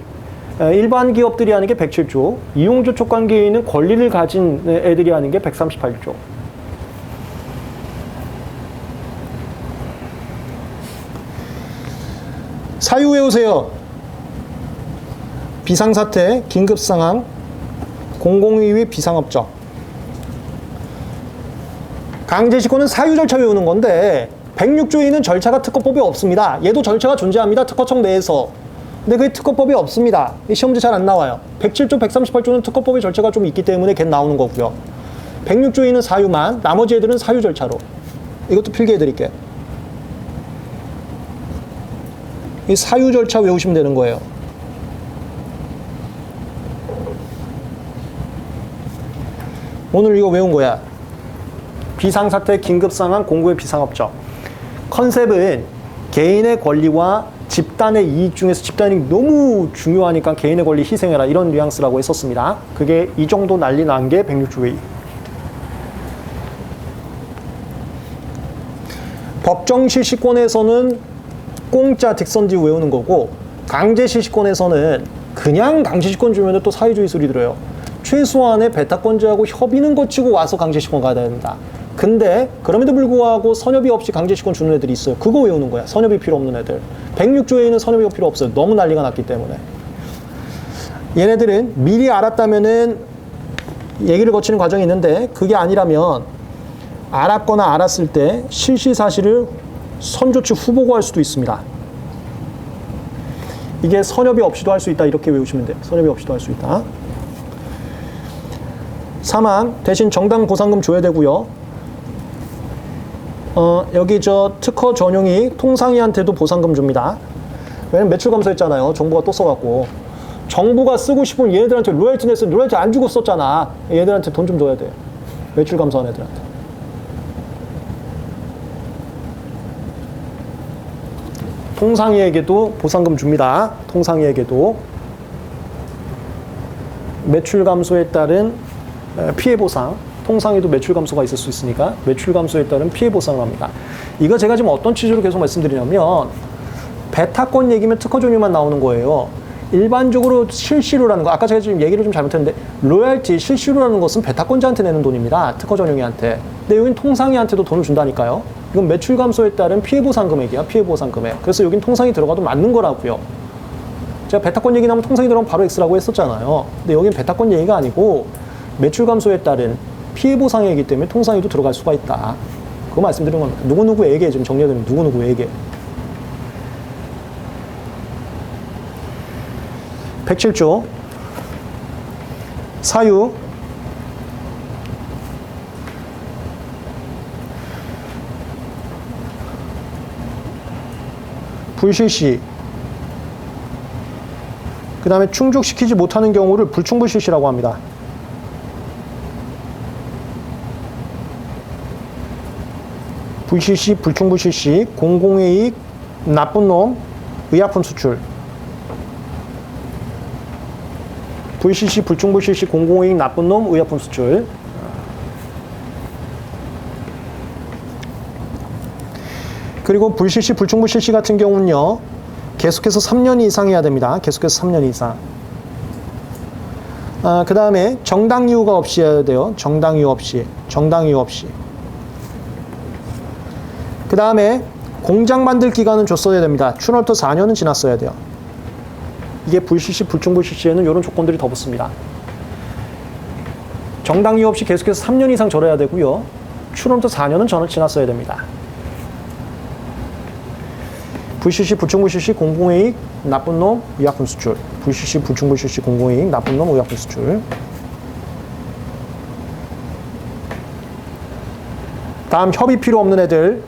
일반 기업들이 하는 게 107조, 이용저촉 관계에 있는 권리를 가진 애들이 하는 게 138조. 사유 외우세요. 비상사태, 긴급상황, 공공위기 비상업적. 강제실권은 사유 절차 외우는 건데 106조에는 절차가 특허법에 없습니다. 얘도 절차가 존재합니다. 특허청 내에서. 근데 그게 특허법에 없습니다. 시험지 잘 안 나와요. 107조, 138조는 특허법의 절차가 좀 있기 때문에 걔 나오는 거고요. 106조에는 사유만, 나머지 애들은 사유 절차로. 이것도 필기해 드릴게요. 이 사유 절차 외우시면 되는 거예요. 오늘 이거 외운 거야. 비상사태, 긴급상황, 공고의 비상업적. 컨셉은 개인의 권리와 집단의 이익 중에서 집단이 너무 중요하니까 개인의 권리 희생해라, 이런 뉘앙스라고 했었습니다. 그게 이 정도 난리 난 게 106조 A. 법정 실시권에서는 공짜 딕선지 외우는 거고, 강제 실시권에서는 그냥 강제 실시권 주면 또 사회주의 소리 들어요. 최소한의 배타권자하고 협의는 거치고 와서 강제 실시권 가야 된다. 근데 그럼에도 불구하고 선협의 없이 강제 실시권 주는 애들이 있어요. 그거 외우는 거야. 선협이 필요 없는 애들. 106조에는 선협이 필요 없어요. 너무 난리가 났기 때문에. 얘네들은 미리 알았다면은 얘기를 거치는 과정이 있는데, 그게 아니라면 알았거나 알았을 때 실시 사실을 선조치 후보고 할 수도 있습니다. 이게 선협의 없이도 할 수 있다, 이렇게 외우시면 돼요. 선협의 없이도 할 수 있다. 사망 대신 정당 보상금 줘야 되고요. 여기 저 특허 전용이 통상이한테도 보상금 줍니다. 왜냐면 매출 감소했잖아요. 정부가 또 써갖고. 정부가 쓰고 싶은 얘네들한테 로열티 냈으면 로열티 안 주고 썼잖아. 얘네들한테 돈 좀 줘야 돼. 매출 감소한 애들한테. 통상이에게도 보상금 줍니다. 통상이에게도. 매출 감소에 따른 피해 보상. 통상에도 매출 감소가 있을 수 있으니까 매출 감소에 따른 피해 보상을 합니다. 이거 제가 지금 어떤 취지로 계속 말씀드리냐면, 배타권 얘기면 특허 종류만 나오는 거예요. 일반적으로 실시료라는 거, 아까 제가 지금 얘기를 좀 잘못했는데, 로열티, 실시료라는 것은 배타권자한테 내는 돈입니다. 특허 전용이한테. 근데 여긴 통상이한테도 돈을 준다니까요. 이건 매출 감소에 따른 피해 보상 금액이야. 피해 보상 금액. 그래서 여긴 통상이 들어가도 맞는 거라고요. 제가 배타권 얘기 나오면 통상이 들어가면 바로 X라고 했었잖아요. 근데 여긴 배타권 얘기가 아니고 매출 감소에 따른 피해 보상이기 때문에 통상에도 들어갈 수가 있다. 그거 말씀드린 겁니다. 누구누구에게 좀 정리해드리면 누구누구에게. 107조 사유 불실시, 그 다음에 충족시키지 못하는 경우를 불충불실시라고 합니다. 불실시, 불충불실시, 공공이익, 나쁜 놈, 의약품 수출. VCC, 불충불CC, 공공이익, 나쁜 놈, 의약품 수출. 그리고 불CC, 불충불CC 같은 경우는요, 계속해서 3년 이상 해야 됩니다. 계속해서 3년 이상. 그 다음에 정당 이유가 없이 해야 돼요. 정당 이유 없이. 정당 이유 없이. 그 다음에 공장 만들 기간은 줬어야 됩니다. 출원부터 4년은 지났어야 돼요. 이게 불CC, 불충불CC에는 이런 조건들이 더 붙습니다. 정당 이유 없이 계속해서 3년 이상 절해야 되고요. 출원부터 4년은 전을 지났어야 됩니다. VCC, 불충불CC, 공공이익, 나쁜 놈, 의약품 수출. VCC, 불충불CC, 공공이익, 나쁜 놈, 의약품 수출. 다음 협의 필요 없는 애들.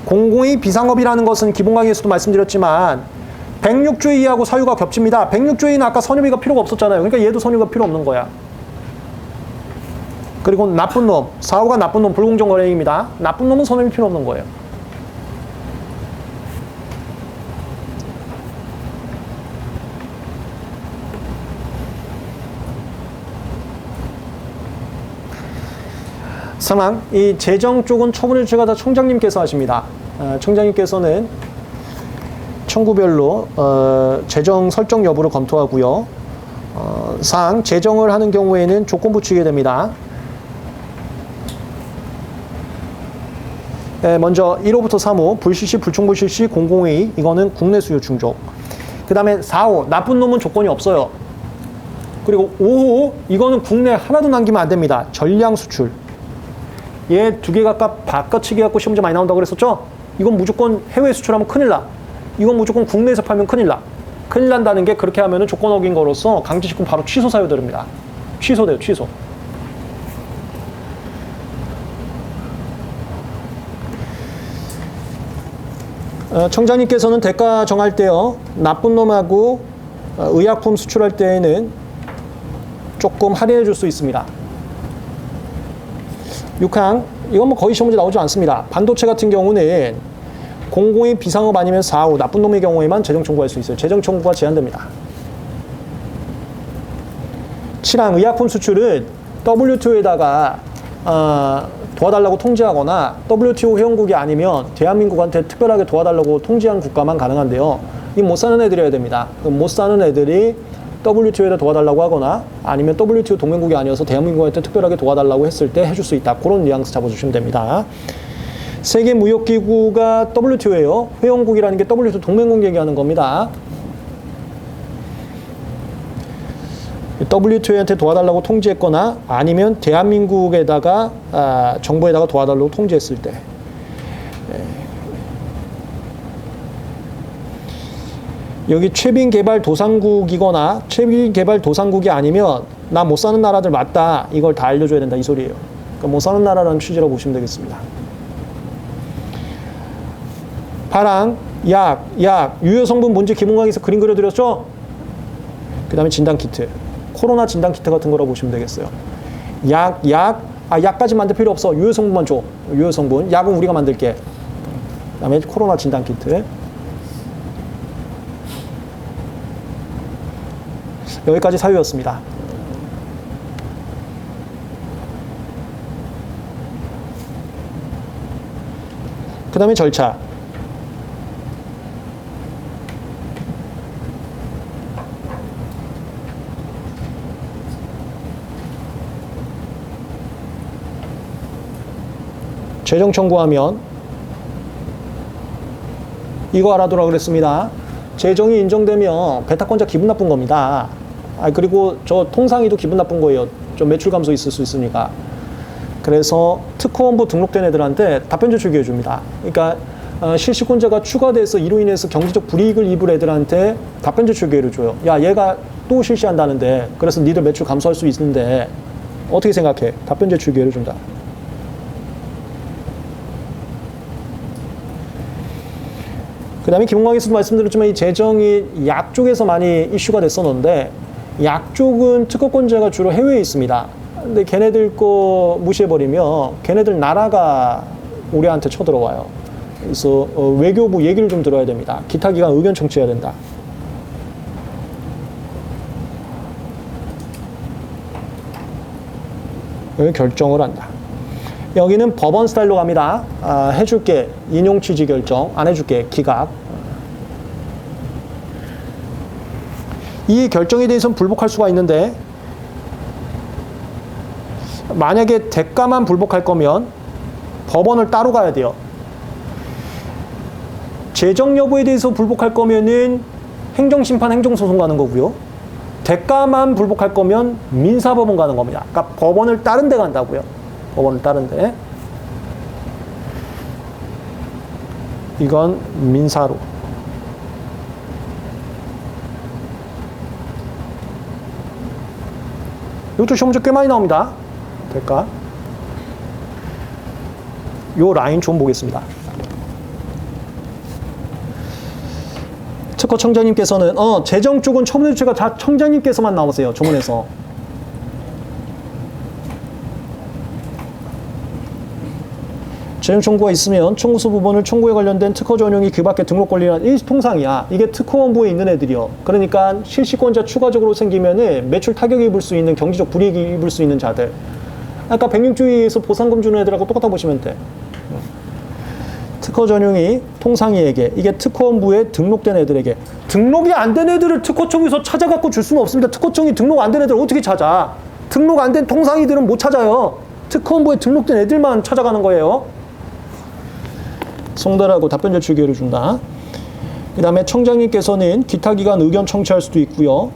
공공이익 비상업이라는 것은 기본 강의에서도 말씀드렸지만 106조 이하고 사유가 겹칩니다. 106조 이는 아까 선유비가 필요가 없었잖아요. 그러니까 얘도 선유가 필요 없는 거야. 그리고 나쁜 놈, 사후가 나쁜 놈, 불공정 거래입니다. 나쁜 놈은 선유비 필요 없는 거예요. 상황, 이 재정 쪽은 처분을 제가 총장님께서 하십니다. 총장님께서는 청구별로 재정 설정 여부를 검토하고요. 사항, 재정을 하는 경우에는 조건 붙이게 됩니다. 먼저 1호부터 3호, 불CC, 불충불CC, 공공이익, 이거는 국내 수요 충족. 그 다음에 4호, 나쁜 놈은 조건이 없어요. 그리고 5호, 이거는 국내 하나도 남기면 안 됩니다. 전량 수출. 얘 두 개 각각 바꿔치기 갖고 시험 문제 많이 나온다고 그랬었죠? 이건 무조건 해외 수출하면 큰일 나. 이건 무조건 국내에서 팔면 큰일 나. 큰일 난다는 게 그렇게 하면은 조건 어긴 거로서 강제식품 바로 취소 사유 들입니다. 취소돼요, 취소. 청장님께서는 대가 정할 때요, 나쁜 놈하고 의약품 수출할 때에는 조금 할인해 줄 수 있습니다. 6항, 이건 뭐 거의 시험 문제 나오지 않습니다. 반도체 같은 경우는 공공이익 비상업 아니면 4호, 나쁜 놈의 경우에만 재정 청구할 수 있어요. 재정 청구가 제한됩니다. 7항, 의약품 수출은 WTO에다가 도와달라고 통지하거나 WTO 회원국이 아니면 대한민국한테 특별하게 도와달라고 통지한 국가만 가능한데요. 이 못 사는 애들이 해야 됩니다. 못 사는 애들이 WTO에다 도와달라고 하거나 아니면 WTO 동맹국이 아니어서 대한민국한테 특별하게 도와달라고 했을 때 해줄 수 있다. 그런 뉘앙스 잡아주시면 됩니다. 세계무역기구가 WTO예요. 회원국이라는 게 WTO 동맹국 얘기하는 겁니다. WTO한테 도와달라고 통지했거나 아니면 대한민국에다가 정부에다가 도와달라고 통지했을 때. 여기 최빈개발도상국이거나 최빈개발도상국이 아니면 나 못 사는 나라들 맞다. 이걸 다 알려줘야 된다. 이 소리예요. 그러니까 못 사는 나라라는 취지라고 보시면 되겠습니다. 8항, 약, 유효성분 문제 기본 강의에서 그림 그려드렸죠? 그 다음에 진단키트. 코로나 진단키트 같은 거라고 보시면 되겠어요. 약까지 만들 필요 없어. 유효성분만 줘. 유효성분. 약은 우리가 만들게. 그 다음에 코로나 진단키트. 여기까지 사유였습니다. 그 다음에 절차. 재정 청구하면 이거 알아두라 그랬습니다. 재정이 인정되면 배타권자 기분 나쁜 겁니다. 그리고 저 통상이도 기분 나쁜 거예요. 좀 매출 감소 있을 수 있으니까. 그래서 특허원부 등록된 애들한테 답변 제출기회 줍니다. 그러니까 실시권자가 추가돼서 이로 인해서 경제적 불이익을 입을 애들한테 답변 제출 기회를 줘요. 야, 얘가 또 실시한다는데 그래서 니들 매출 감소할 수 있는데 어떻게 생각해? 답변 제출 기회를 준다. 그 다음에 기본강의에서도 말씀드렸지만 이 재정이 약 쪽에서 많이 이슈가 됐었는데 약 쪽은 특허권자가 주로 해외에 있습니다. 근데 걔네들 거 무시해버리면 걔네들 나라가 우리한테 쳐들어와요. 그래서 외교부 얘기를 좀 들어야 됩니다. 기타 기관 의견 청취해야 된다. 여기 결정을 한다. 여기는 법원 스타일로 갑니다. 해줄게. 인용 취지 결정. 안 해줄게. 기각. 이 결정에 대해서는 불복할 수가 있는데 만약에 대가만 불복할 거면 법원을 따로 가야 돼요. 재정 여부에 대해서 불복할 거면은 행정심판 행정소송 가는 거고요. 대가만 불복할 거면 민사법원 가는 겁니다. 그러니까 법원을 다른 데 간다고요. 법원을 다른 데. 이건 민사로. 이것도 시험 문제 꽤 많이 나옵니다. 대가. 요 라인 좀 보겠습니다. 특허 청장님께서는 재정 쪽은 처분해 주체가 다 청장님께서만 나오세요. 조문에서. 재정 청구가 있으면 청구서 부분을 청구에 관련된 특허 전용이 그 밖에 등록 권리란 이 통상이야. 이게 특허원부에 있는 애들이요. 그러니까 실시권자 추가적으로 생기면은 매출 타격이 입을 수 있는 경제적 불이익이 입을 수 있는 자들. 아까 106조에서 보상금 주는 애들하고 똑같다 보시면 돼. 특허 전용이 통상이에게, 이게 특허원부에 등록된 애들에게. 등록이 안 된 애들을 특허청에서 찾아갖고 줄 수는 없습니다. 특허청이 등록 안 된 애들 어떻게 찾아? 등록 안 된 통상이들은 못 찾아요. 특허원부에 등록된 애들만 찾아가는 거예요. 송달하고 답변 제출 기회를 준다. 그 다음에 청장님께서는 기타 기관 의견 청취할 수도 있고요.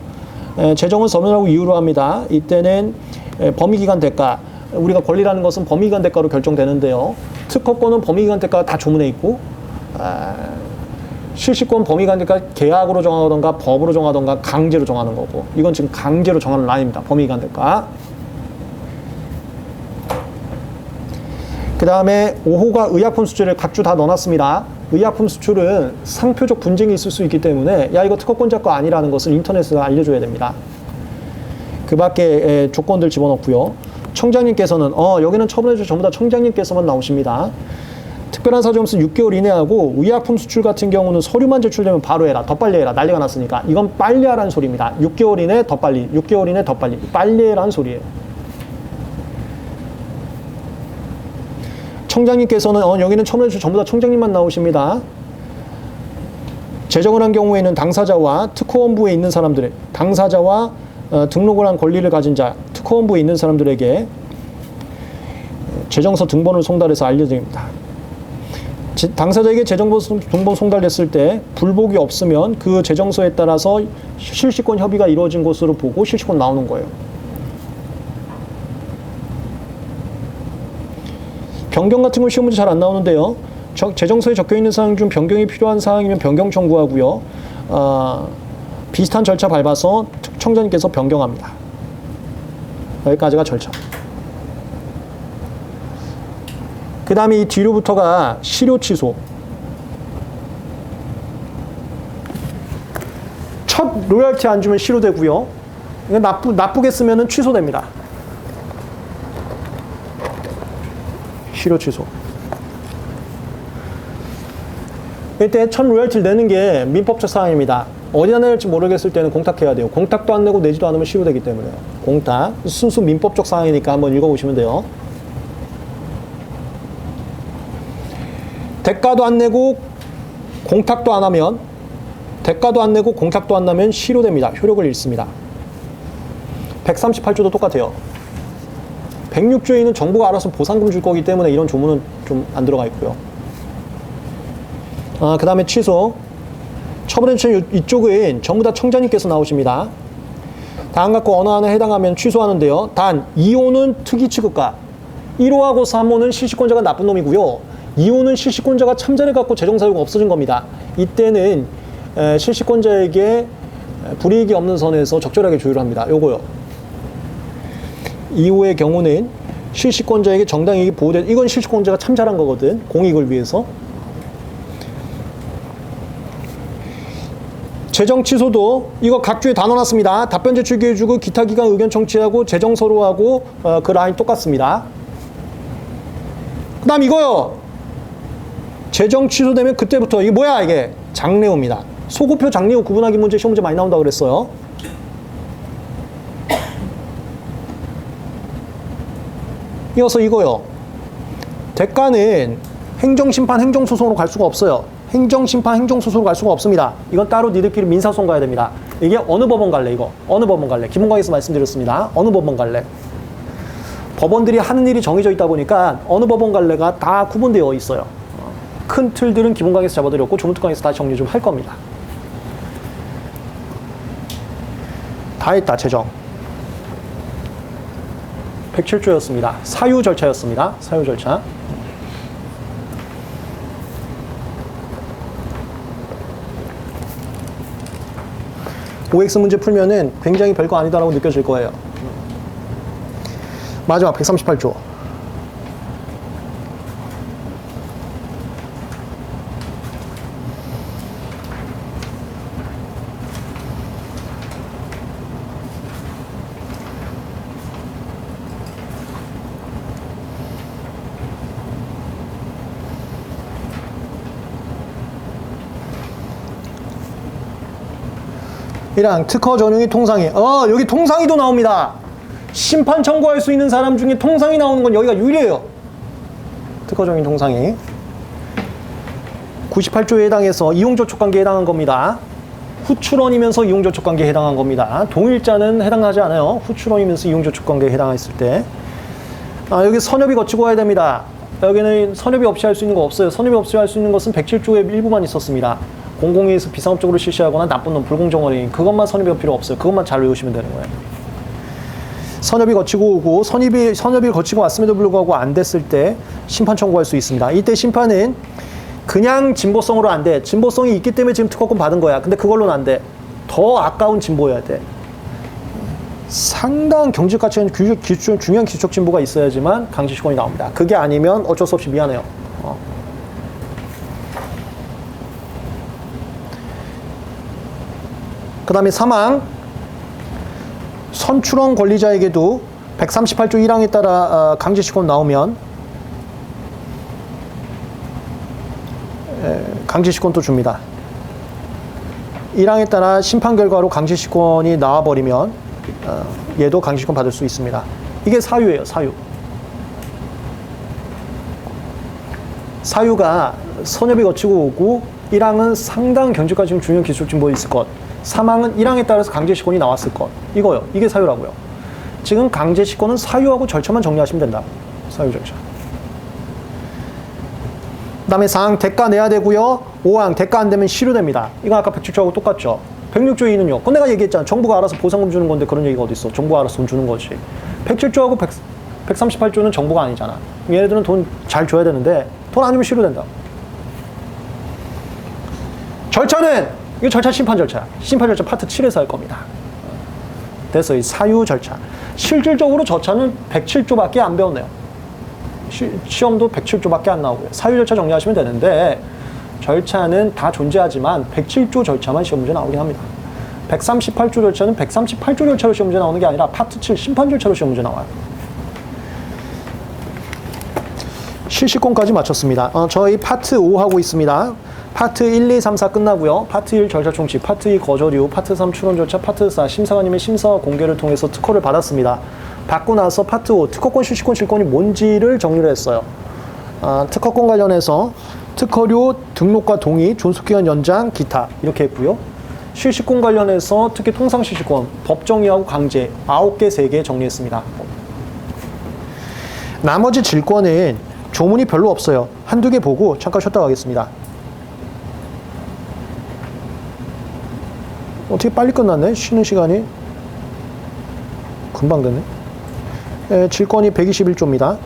재정은 서면하고 이유로 합니다. 이때는 범위기간 대가, 우리가 권리라는 것은 범위기간 대가로 결정되는데요. 특허권은 범위기간 대가가 다 조문에 있고, 실시권 범위기간 대가 계약으로 정하던가 법으로 정하던가 강제로 정하는 거고, 이건 지금 강제로 정하는 라인입니다. 범위기간 대가. 그 다음에 5호가 의약품 수출을 각주 다 넣어놨습니다. 의약품 수출은 상표적 분쟁이 있을 수 있기 때문에 야 이거 특허권자 거 아니라는 것을 인터넷에서 알려줘야 됩니다. 그 밖에 조건들 집어넣고요. 청장님께서는 여기는 처분해줄 전부 다 청장님께서만 나오십니다. 특별한 사정 없으면 6개월 이내 하고 의약품 수출 같은 경우는 서류만 제출되면 바로 해라. 더 빨리 해라. 난리가 났으니까. 이건 빨리 하라는 소리입니다. 6개월 이내 더 빨리. 6개월 이내 더 빨리. 빨리 해라는 소리예요. 청장님께서는 여기는 처분해줄 전부 다 청장님만 나오십니다. 재정을 한 경우에는 당사자와 특허원부에 있는 사람들, 당사자와 등록을 한 권리를 가진 자, 특허원부에 있는 사람들에게 재정서 등본을 송달해서 알려드립니다. 당사자에게 재정서 등본 송달됐을 때 불복이 없으면 그 재정서에 따라서 실시권 협의가 이루어진 것으로 보고 실시권 나오는 거예요. 변경 같은 건 시험 문제 잘 안 나오는데요. 재정서에 적혀있는 사항 중 변경이 필요한 사항이면 변경 청구하고요. 비슷한 절차 밟아서 청장님께서 변경합니다. 여기까지가 절차. 그 다음에 이 뒤로부터가 실효 취소. 첫 로열티 안 주면 실효되고요. 나쁘게 쓰면 취소됩니다. 실효 취소. 이때 첫 로열티를 내는 게 민법적 사항입니다. 어디다 낼지 모르겠을 때는 공탁해야 돼요. 공탁도 안 내고 내지도 않으면 실효되기 때문에요. 공탁. 순수 민법적 사항이니까 한번 읽어보시면 돼요. 대가도 안 내고 공탁도 안 하면, 대가도 안 내고 공탁도 안 나면 실효됩니다. 효력을 잃습니다. 138조도 똑같아요. 106조에는 정부가 알아서 보상금 줄 거기 때문에 이런 조문은 좀 안 들어가 있고요. 그 다음에 취소. 처분해주신 이쪽은 전부 다 청장님께서 나오십니다. 다음 갖고 어느 하나에 해당하면 취소하는데요. 단 2호는 특이 취급가, 1호하고 3호는 실시권자가 나쁜 놈이고요. 2호는 실시권자가 참전해갖고 재정사유가 없어진 겁니다. 이때는 실시권자에게 불이익이 없는 선에서 적절하게 조율합니다. 요거요. 2호의 경우는 실시권자에게 정당이익이 보호된, 이건 실시권자가 참 잘한 거거든. 공익을 위해서. 재정 취소도 이거 각주에 다 넣어놨습니다. 답변 제출 기회 주고 기타 기관 의견 청취하고 재정 서류하고 그 라인 똑같습니다. 그 다음 이거요. 재정 취소되면 그때부터 이게 뭐야 이게 장래후입니다. 소급표 장래후 구분하기 문제 시험 문제 많이 나온다고 그랬어요. 이어서 이거요. 대가는 행정심판, 행정소송으로 갈 수가 없어요. 행정심판, 행정소송으로 갈 수가 없습니다. 이건 따로 니들끼리 민사소송 가야 됩니다. 이게 어느 법원 갈래, 이거? 어느 법원 갈래? 기본강의에서 말씀드렸습니다. 어느 법원 갈래? 법원들이 하는 일이 정해져 있다 보니까 어느 법원 갈래가 다 구분되어 있어요. 큰 틀들은 기본강의에서 잡아드렸고 조문특강에서 다시 정리 좀 할 겁니다. 다 했다, 재정. 107조였습니다. 사유 절차였습니다. 사유 절차. OX 문제 풀면은 굉장히 별거 아니다라고 느껴질 거예요. 마지막 138조. 이랑 특허 전용이 통상이. 여기 통상이도 나옵니다. 심판 청구할 수 있는 사람 중에 통상이 나오는 건 여기가 유일해요. 특허 전용 통상이. 98조에 해당해서 이용저촉관계에 해당한 겁니다. 후출원이면서 이용저촉관계에 해당한 겁니다. 동일자는 해당하지 않아요. 후출원이면서 이용저촉관계에 해당했을 때. 여기 선협이 거치고 와야 됩니다. 여기는 선협이 없이 할 수 있는 거 없어요. 선협이 없이 할 수 있는 것은 107조의 일부만 있었습니다. 공공위에서 비상업적으로 실시하거나 나쁜 놈, 불공정어린 그것만 선협이 필요 없어요. 그것만 잘 외우시면 되는 거예요. 선협이 거치고 오고 선협이 거치고 왔음에도 불구하고 안 됐을 때 심판 청구할 수 있습니다. 이때 심판은 그냥 진보성으로 안 돼. 진보성이 있기 때문에 지금 특허권 받은 거야. 근데 그걸로는 안 돼. 더 아까운 진보여야 돼. 상당한 경제적 가치 있는 중요한 기술적 진보가 있어야지만 강제시권이 나옵니다. 그게 아니면 어쩔 수 없이 미안해요. 그 다음에 사망. 선출원 권리자에게도 138조 1항에 따라 강제시권 나오면 강제시권도 줍니다. 1항에 따라 심판 결과로 강제시권이 나와버리면 얘도 강제시권 받을 수 있습니다. 이게 사유예요. 사유. 사유가 선협이 거치고 오고 1항은 상당 경제가 지금 중요한 기술 진보에 있을 것. 사망은 1항에 따라서 강제시권이 나왔을 것. 이거요. 이게 사유라고요. 지금 강제시권은 사유하고 절차만 정리하시면 된다. 사유 절차. 그 다음에 4항 대가 내야 되고요. 5항 대가 안 되면 실효됩니다. 이거 아까 107조하고 똑같죠. 106조 2는요. 그건 내가 얘기했잖아. 정부가 알아서 보상금 주는 건데 그런 얘기가 어딨어. 정부가 알아서 돈 주는 거지. 107조하고 138조는 정부가 아니잖아. 얘네들은 돈 잘 줘야 되는데 돈 안 주면 실효된다. 절차는 이거 절차 심판 절차야. 심판 절차 파트 7에서 할 겁니다. 됐어. 이 사유 절차. 실질적으로 절차는 107조밖에 안 배웠네요. 시험도 107조밖에 안 나오고요. 사유 절차 정리하시면 되는데 절차는 다 존재하지만 107조 절차만 시험 문제 나오긴 합니다. 138조 절차는 138조 절차로 시험 문제 나오는 게 아니라 파트 7 심판 절차로 시험 문제 나와요. 실시권까지 마쳤습니다. 저희 파트 5 하고 있습니다. 파트 1, 2, 3, 4 끝나고요. 파트 1 절차 총칙, 파트 2 거절 이후, 파트 3 출원 절차, 파트 4 심사관님의 심사와 공개를 통해서 특허를 받았습니다. 받고 나서 파트 5 특허권, 실시권, 질권이 뭔지를 정리를 했어요. 특허권 관련해서 특허료 등록과 동의, 존속기간 연장, 기타 이렇게 했고요. 실시권 관련해서 특히 통상실시권, 법정의하고 강제 9개, 3개 정리했습니다. 나머지 질권은 조문이 별로 없어요. 한두 개 보고 잠깐 쉬었다 가겠습니다. 어떻게 빨리 끝났네? 쉬는 시간이 금방 됐네. 질권이 121조입니다.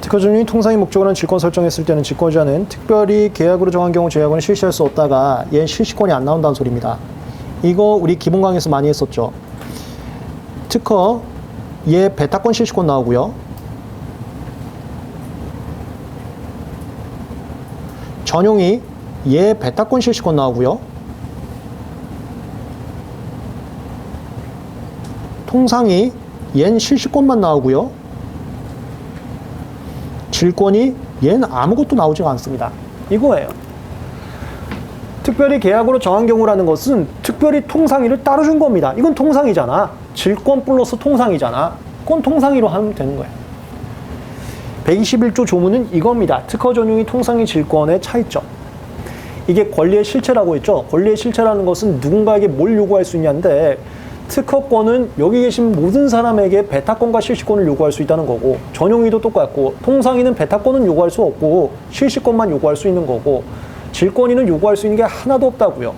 특허전용이 통상의 목적으로 질권 설정했을 때는 직권자는 특별히 계약으로 정한 경우 제약은 실시할 수 없다가 얘는 실시권이 안 나온다는 소리입니다. 이거 우리 기본 강의에서 많이 했었죠. 특허 얘 배타권 실시권 나오고요. 전용이 얘 배타권 실시권 나오고요. 통상이 얜 실시권만 나오고요. 질권이 얘는 아무것도 나오지가 않습니다. 이거예요. 특별히 계약으로 정한 경우라는 것은 특별히 통상이를 따로 준 겁니다. 이건 통상이잖아. 질권 플러스 통상이잖아. 그건 통상이로 하면 되는 거예요. 121조 조문은 이겁니다. 특허 전용이 통상이 질권의 차이점. 이게 권리의 실체라고 했죠. 권리의 실체라는 것은 누군가에게 뭘 요구할 수 있냐인데 특허권은 여기 계신 모든 사람에게 배타권과 실시권을 요구할 수 있다는 거고 전용이도 똑같고 통상이는 배타권은 요구할 수 없고 실시권만 요구할 수 있는 거고 질권이는 요구할 수 있는 게 하나도 없다고요.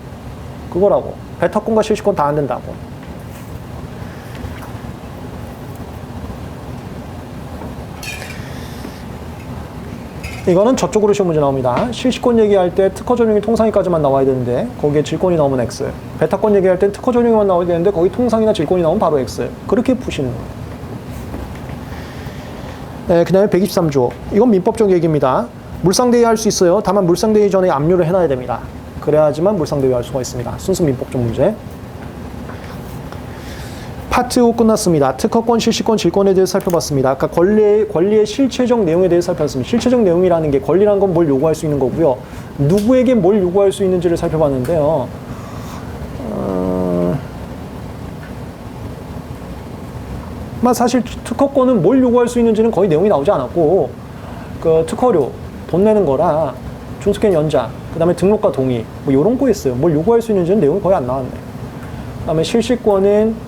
그거라고. 배타권과 실시권 다 안 된다고. 이거는 저쪽으로 시험 문제 나옵니다. 실시권 얘기할 때 특허 전용이 통상이까지만 나와야 되는데 거기에 질권이 나오면 X. 배타권 얘기할 때 특허 전용이만 나와야 되는데 거기 통상이나 질권이 나오면 바로 X. 그렇게 푸시는 거예요. 네, 그 다음에 123조. 이건 민법적 얘기입니다. 물상대위 할 수 있어요. 다만 물상대위 전에 압류를 해놔야 됩니다. 그래야지만 물상대위 할 수가 있습니다. 순수 민법적 문제. 파트 5 끝났습니다. 특허권, 실시권, 질권에 대해서 살펴봤습니다. 아까 권리의 실체적 내용에 대해서 살펴봤습니다. 실체적 내용이라는 게 권리라는 건 뭘 요구할 수 있는 거고요. 누구에게 뭘 요구할 수 있는지를 살펴봤는데요. 사실 특허권은 뭘 요구할 수 있는지는 거의 내용이 나오지 않았고 그 특허료, 돈 내는 거랑 준수権연장, 그 다음에 등록과 동의 뭐 이런 거였어요. 뭘 요구할 수 있는지는 내용이 거의 안 나왔네. 그 다음에 실시권은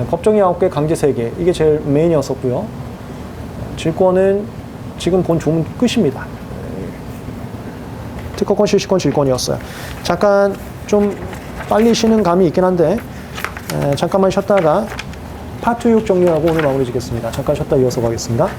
법정이 9개, 강제 3개. 이게 제일 메인이었었고요. 질권은 지금 본 조문 끝입니다. 특허권, 실시권, 질권이었어요. 잠깐 좀 빨리 쉬는 감이 있긴 한데 잠깐만 쉬었다가 파트 6 정리하고 오늘 마무리 짓겠습니다. 잠깐 쉬었다 이어서 가겠습니다.